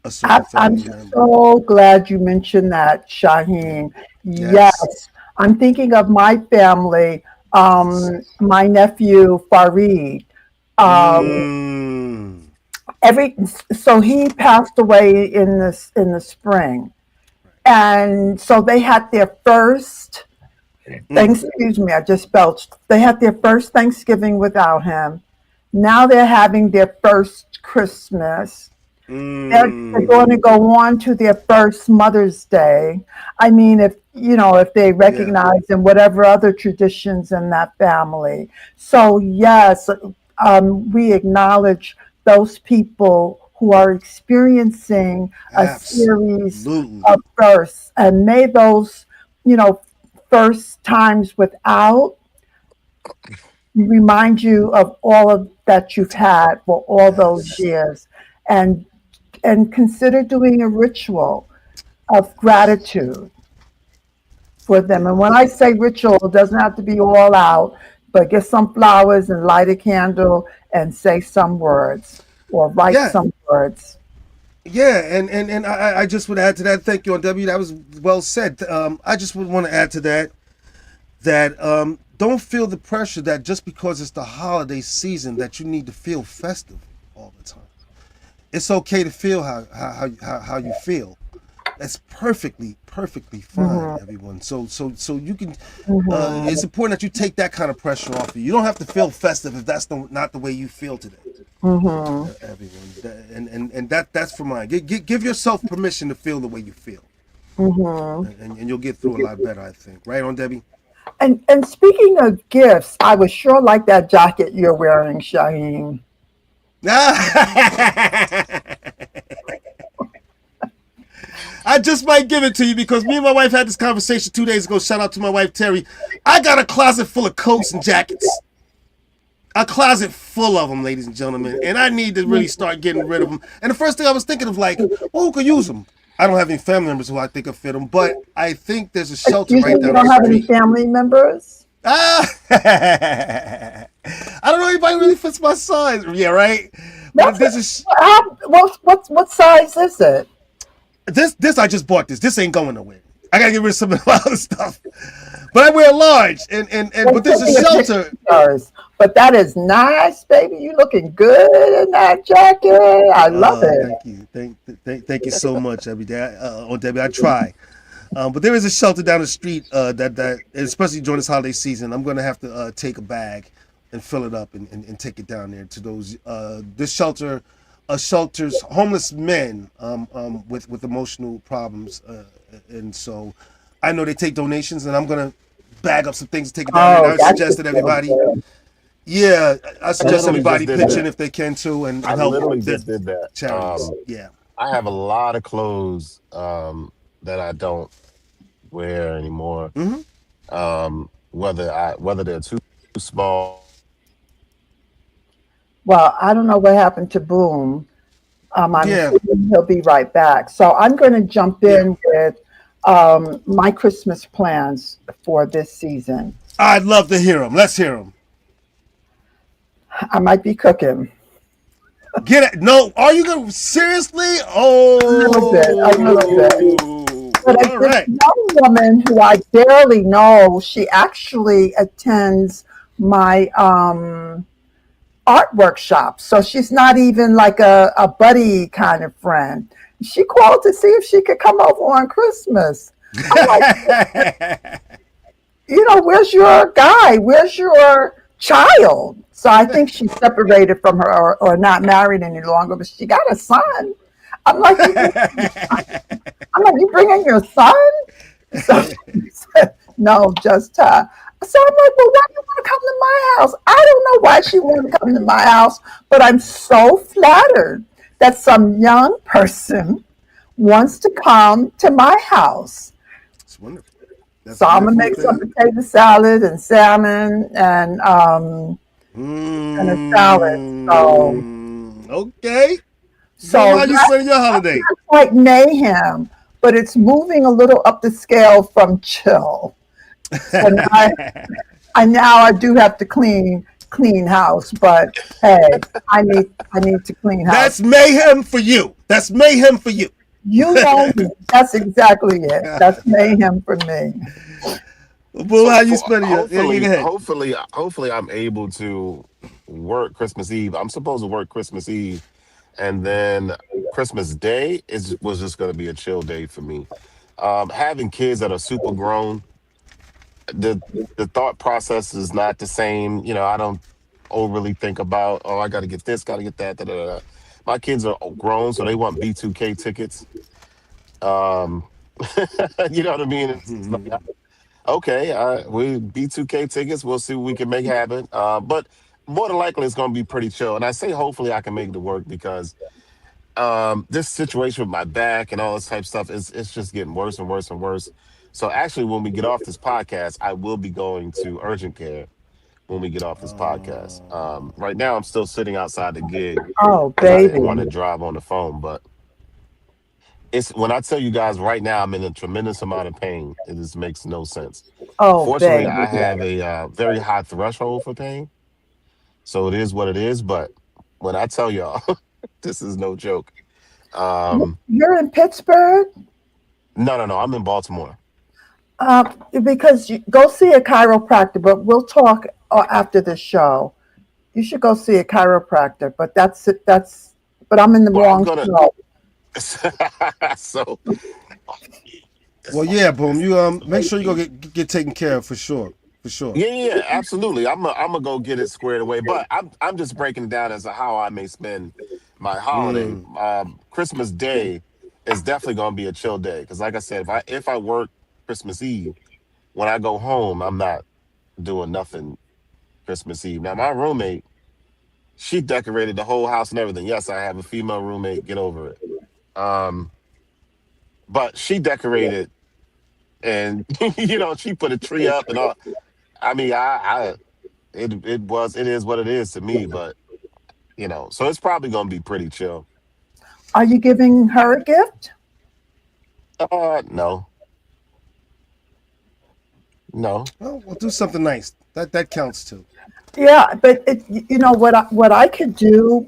a certain I'm family member. so glad you mentioned that, Shaheen. Yes. Yes, I'm thinking of my family, Yes. my nephew Farid. Um, Mm. every so he passed away in the spring, and so they had their first Mm. thanks excuse me, I just belched. They had their first Thanksgiving without him. Now they're having their first Christmas. They're going to Mm. go on to their first Mother's Day. I mean, if they Yeah. recognize and whatever other traditions in that family. So yes, we acknowledge those people who are experiencing a series Absolutely. of firsts, and may those, you know, first times without remind you of all of that you've had for all those Yes. years, and consider doing a ritual of gratitude for them. And when I say ritual, it doesn't have to be all out, but get some flowers and light a candle and say some words or write Yeah. some words. Yeah. And I just would add to that. Thank you, on W. That was well said. I just would want to add to that don't feel the pressure that just because it's the holiday season that you need to feel festive. It's okay to feel how you feel. That's perfectly fine, everyone. So you can. It's important that you take that kind of pressure off you. You don't have to feel festive if that's not the way you feel today, everyone. And that's for mine. Give yourself permission to feel the way you feel, and you'll get through a lot better, I think. Right on, Debbie. And speaking of gifts, I would sure like that jacket you're wearing, Shaheem. I just might give it to you because me and my wife had this conversation 2 days ago. Shout out to my wife Terry. I got a closet full of coats and jackets. A closet full of them, ladies and gentlemen, and I need to really start getting rid of them. And the first thing I was thinking of, like, well, who could use them? I don't have any family members who I think could fit them, but I think there's a shelter Excuse me, right you down don't the have any street. family members? Ah, I don't know anybody who really fits my size. Yeah, right. But That's this is what size is it? this I just bought this. This ain't going nowhere. I gotta get rid of some of the other stuff. But I wear a large, and but there's a shelter. But that is nice, baby. You looking good in that jacket. I love it. Thank you, thank you so much, Debbie. Debbie, I try. But there is a shelter down the street that especially during this holiday season, I'm gonna have to take a bag and fill it up and take it down there to those this shelter shelters homeless men with emotional problems, and so I know they take donations, and I'm gonna bag up some things and take it down there. And I would That's suggest that just everybody, so good. yeah, I I suggest literally everybody just did pitch in that. if they can too, and I help literally the just did that. charities. Yeah. I have a lot of clothes that I don't wear anymore. Mm-hmm. Whether they're too small or too big. Well, I don't know what happened to Boom. I'm Yeah. assuming he'll be right back. So I'm going to jump Yeah. in with my Christmas plans for this season. I'd love to hear them. Let's hear them. I might be cooking Get it? No, are you gonna seriously? a little bit, a little bit. Oh, But all this right. young woman who I barely know, she actually attends my art workshop. So she's not even like a buddy kind of friend. She called to see if she could come over on Christmas. I'm like, where's your guy? Where's your child? So I think she's separated from her or not married any longer, but she got a son. I'm like, you bringing your son? So she said, no, just her. So I'm like, well, why do you want to come to my house? I don't know why she wanted to come to my house, but I'm so flattered that some young person wants to come to my house. It's wonderful. That's So a I'm gonna beautiful make some thing. potato salad and salmon and a salad. So Okay. Boom, so how you spending your holiday? that's like mayhem, but it's moving a little up the scale from chill. So now I do have to clean house, but hey, I need to clean house. That's mayhem for you. That's mayhem for you. You know me. That's exactly it. That's mayhem for me. Boom, how you spending your? Yeah, Hopefully, go ahead. hopefully, I'm able to work Christmas Eve. I'm supposed to work Christmas Eve, and then Christmas Day was just going to be a chill day for me. Having kids that are super grown, the the thought process is not the same. I don't overly think about, oh, I got to get this, got to get that. Da, da, da, da. My kids are grown, so they want B2K tickets. Um, you know what I mean? It's like, okay, we B2K tickets. We'll see what we can make happen. But more than likely, it's going to be pretty chill. And I say hopefully I can make it to work because this situation with my back and all this type of stuff is it's just getting worse and worse and worse. So actually, when we get off this podcast, I will be going to urgent care when we get off this podcast. Right now, I'm still sitting outside the gig Oh, because I didn't want to baby. drive on the phone. But it's when I tell you guys right now, I'm in a tremendous amount of pain. It just makes no sense. Oh, Fortunately, baby. I have a very high threshold for pain, so it is what it is. But when I tell y'all, this is no joke. Um, You're in Pittsburgh? no, no, no. I'm in Baltimore. Because you go see a chiropractor, but we'll talk after the show. You should go see a chiropractor, but that's but I'm in the Well, I'm wrong gonna. show. So Well, yeah, boom. You make sure you go get taken care of for sure, for sure. yeah, absolutely. I'm gonna go get it squared away. But I'm just breaking it down as to how I may spend my holiday. Christmas Day is definitely gonna be a chill day because, like I said, if I work Christmas Eve, when I go home, I'm not doing nothing Christmas Eve. Now, my roommate, she decorated the whole house and everything. Yes, I have a female roommate. Get over it. Um, but she decorated and she put a tree up and all. I mean, it is what it is to me, but so it's probably gonna be pretty chill. Are you giving her a gift? No, no. Well, we'll do something nice. That counts too. Yeah, but what I could do,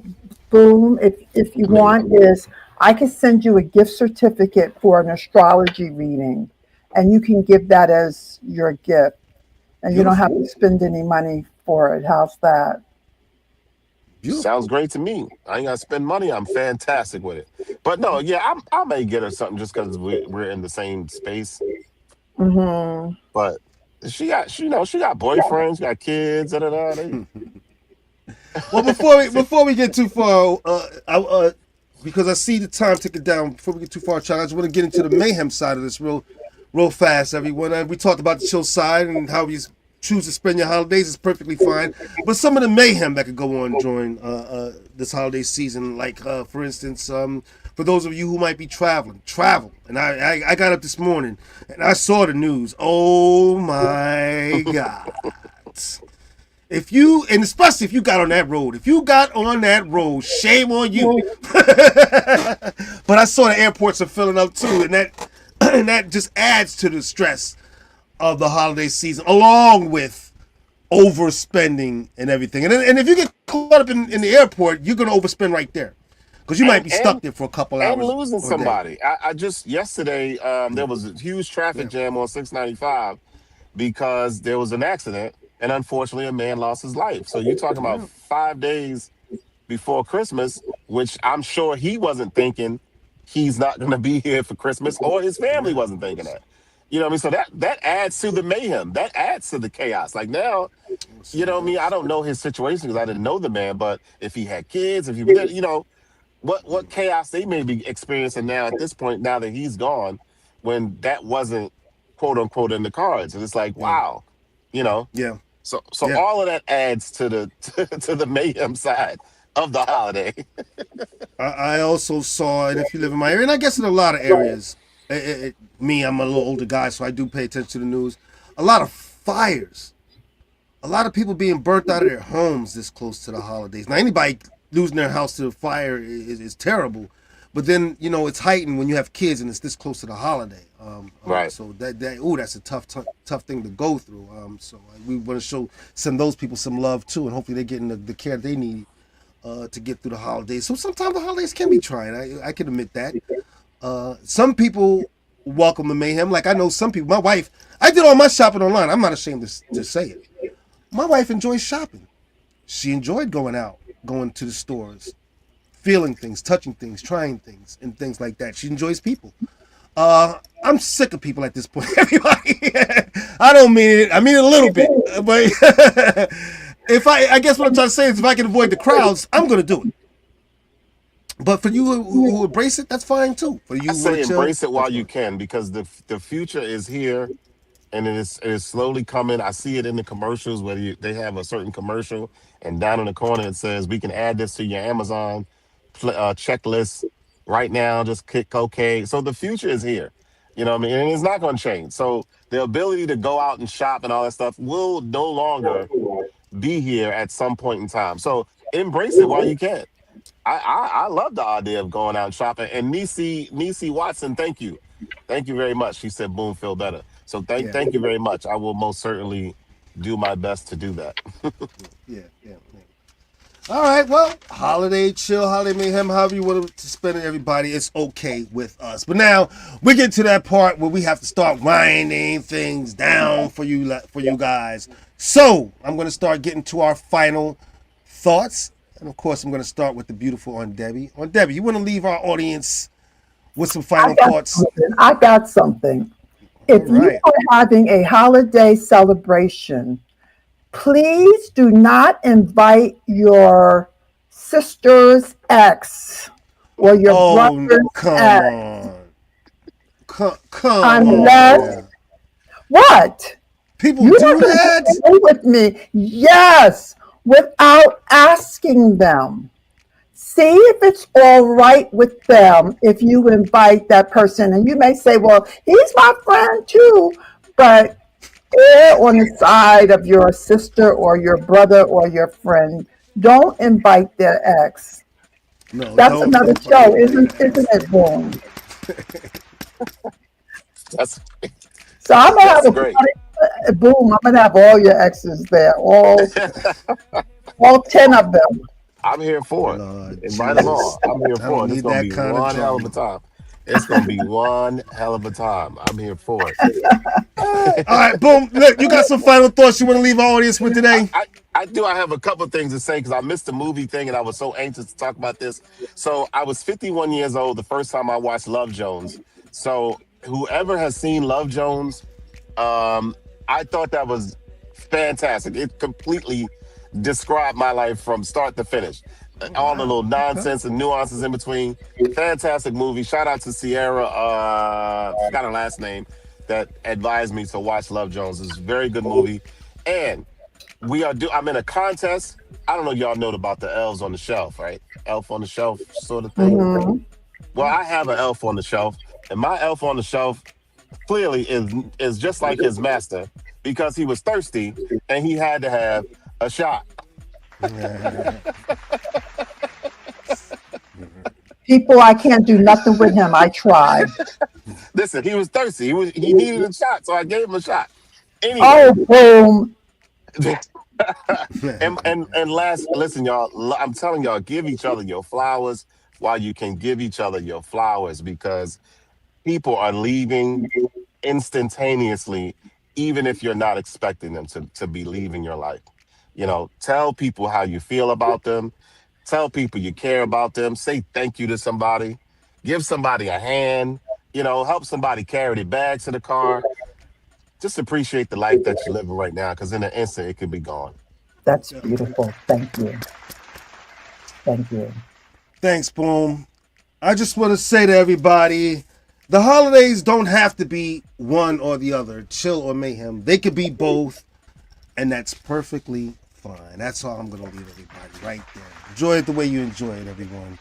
boom, if you Me. want, is I could send you a gift certificate for an astrology reading, and you can give that as your gift, and you don't have Beautiful, to spend any money for it. How's that? Sounds beautiful. great to me. I ain't gotta spend money. I'm fantastic with it. But no, yeah, I may get her something just because we're in the same space. Hmm. But she got boyfriends, she got kids, da da da. Well, before we get too far, because I see the time ticking down. Before we get too far, Charlie, I just want to get into the mayhem side of this real fast. Everyone, we talked about the chill side and how you choose to spend your holidays is perfectly fine. But some of the mayhem that could go on during this holiday season, like for instance, for those of you who might be travel. And I got up this morning and I saw the news. Oh my God. And especially if you got on that road, shame on you. But I saw the airports are filling up too, and that and that just adds to the stress of the holiday season, along with overspending and everything. And if you get caught up in the airport, you're gonna overspend right there, because you might and be stuck and there for a couple and hours losing or a day. somebody. I just yesterday there was a huge traffic Yeah, jam on 695 because there was an accident and unfortunately a man lost his life. So you're talking about yeah, 5 days before Christmas, which I'm sure he wasn't thinking he's not going to be here for Christmas, or his family yeah. wasn't thinking that. You know what I mean? So that adds to the mayhem. That adds to the chaos. Like now, Let's you see. know what I mean? I don't know his situation because I didn't know the man, but if he had kids, if he was, what chaos they may be experiencing now at this point, now that he's gone, when that wasn't quote unquote in the cards. And it's like, Yeah, wow, you know. yeah, So yeah. all of that adds to the to the mayhem side of the holiday. I also saw, and if you live in my area, and I guess in a lot of areas, me, I'm a little older guy, so I do pay attention to the news. A lot of fires, a lot of people being burnt out of their homes this close to the holidays. Now, anybody losing their house to a fire is terrible, but then it's heightened when you have kids and it's this close to the holiday. Right. So that's a tough thing to go through. So we want to send those people some love too, and hopefully they're getting the care they need to get through the holidays. So sometimes the holidays can be trying. I can admit that. Some people welcome the mayhem. Like I know some people. My wife, I did all my shopping online. I'm not ashamed to say it. My wife enjoys shopping. She enjoyed going out, going to the stores, feeling things, touching things, trying things, and things like that. She enjoys people. I'm sick of people at this point. Everybody, I don't mean it. I mean it a little bit, but if I guess what I'm trying to say is if I can avoid the crowds, I'm gonna do it. But for you who embrace it, that's fine too. For you I who want say to chill, embrace it while that's you fine. can because the future is here and it is slowly coming. I see it in the commercials where they have a certain commercial and down in the corner it says we can add this to your Amazon checklist right now. Just click OK. So the future is here. You know what I mean? And it's not going to change. So the ability to go out and shop and all that stuff will no longer be here at some point in time. So embrace it while you can. I love the idea of going out and shopping. And Nisi Watson, thank you very much. She said, "Boom, feel better." So Yeah, thank you very much. I will most certainly do my best to do that. yeah. All right, well, holiday chill, holiday mayhem, however you want to spend it, everybody, it's okay with us. But now we get to that part where we have to start winding things down for you guys. So I'm going to start getting to our final thoughts And of course, I'm going to start with the beautiful Aunt Debbie. Aunt Debbie, you want to leave our audience with some final thoughts? I got something. All If you right. are having a holiday celebration, please do not invite your sister's ex or your Oh, brother's come ex on. Come unless on. what? People You're do not going to that? agree with me. Yes, without asking them. See if it's all right with them if you invite that person. And you may say, well, he's my friend too, but err on the side of your sister or your brother or your friend. Don't invite their ex. No, That's don't another invite show, isn't it, Boom? That's So I'm gonna have that's a great. party, Boom. I'm gonna have all your exes there, all 10 of them. I'm here for it. Lord Invite them Jesus. all. I'm here I for don't it. It's need gonna that be kind of one hell of a drama. time. It's gonna be one hell of a time. I'm here for it. All right, Boom. Look, you got some final thoughts you want to leave our audience with I, today? I, I do. I have a couple of things to say because I missed the movie thing and I was so anxious to talk about this. So I was 51 years old the first time I watched Love Jones. So whoever has seen Love Jones, um, I thought that was fantastic. It completely described my life from start to finish. Oh, All the wow. little Okay. nonsense and nuances in between. Fantastic movie. Shout out to Sierra, forgot her last name, that advised me to watch Love Jones. It's a very good movie. And I'm in a contest. I don't know y'all know about the elves on the shelf, right? Elf on the shelf sort of thing. Mhm. Well, I have an elf on the shelf, and my elf on the shelf clearly is just like his master because he was thirsty and he had to have a shot. People, I can't do nothing with him. I try. Listen, he was thirsty. He needed a shot, so I gave him a shot. Anyway, Oh, Boom. and last, listen, y'all. I'm telling y'all, give each other your flowers while you can give each other your flowers because people are leaving instantaneously, even if you're not expecting them to be leaving your life. Tell people how you feel about them. Tell people you care about them. Say thank you to somebody. Give somebody a hand. Help somebody carry their bags to the car. Just appreciate the life that you're living right now because in an instant, it could be gone. That's beautiful. Thank you. Thank you. Thanks, Boom. I just want to say to everybody, the holidays don't have to be one or the other, chill or mayhem. They could be both, and that's perfectly fine. That's all I'm going to leave everybody right there. Enjoy it the way you enjoy it, everyone.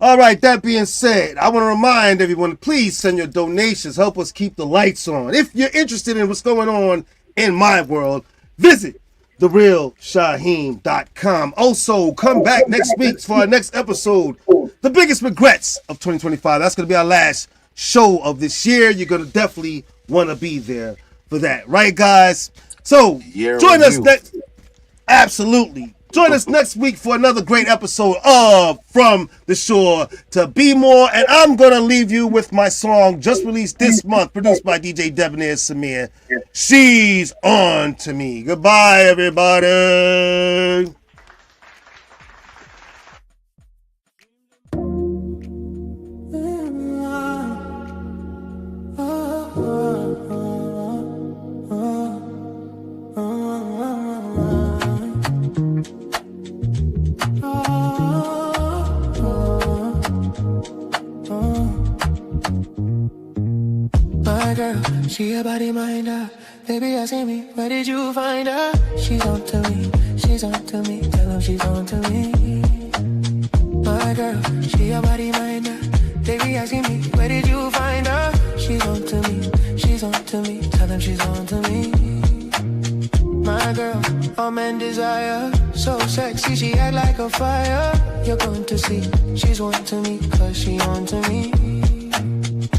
All right, that being said, I want to remind everyone to please send your donations. Help us keep the lights on. If you're interested in what's going on in my world, visit therealshaheem.com. Also, come back next week for our next episode, The Biggest Regrets of 2025. That's going to be our last show of this year. You're going to definitely want to be there for that. Right, guys? So, Year join us review. next... Absolutely. Join us next week for another great episode of From the Shore to Be More. And I'm going to leave you with my song just released this month, produced by DJ Debonair Samir. She's On to Me. Goodbye, everybody. My girl, she a body minder. Baby asking me, where did you find her? She's on to me, she's on to me. Tell him she's on to me. My girl, she a body minder. Baby asking me, where did you find her? She's on to me, she's on to me. Tell him she's on to me. My girl, all men desire. So sexy, she act like a fire. You're going to see, she's one to me, cause she on to me.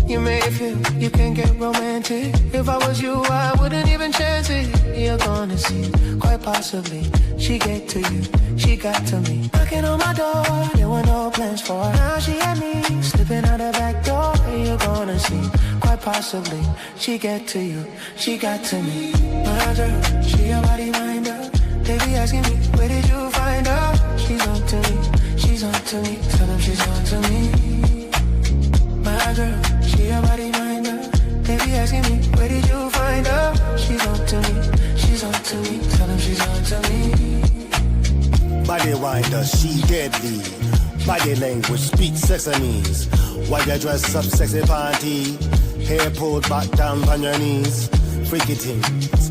You made it feel you can get romantic. If I was you, I wouldn't even chance it. You're gonna see, quite possibly, she get to you, she got to me. Knocking on my door, there were no plans for her. Now she at me, slipping out the back door. You're gonna see, quite possibly, she get to you, she got to me. My girl, she a body minder. Baby asking me, where did you find her? She's on to me, she's on to me. Tell them she's on to me. My girl, she a body minder. They be asking me, where did you find her? She's on to me, she's on to me. Tell them she's on to me. Body winder, she deadly. Body language, speak sesames. Why you dress up sexy panty? Hair pulled back down on your knees. Freaky things,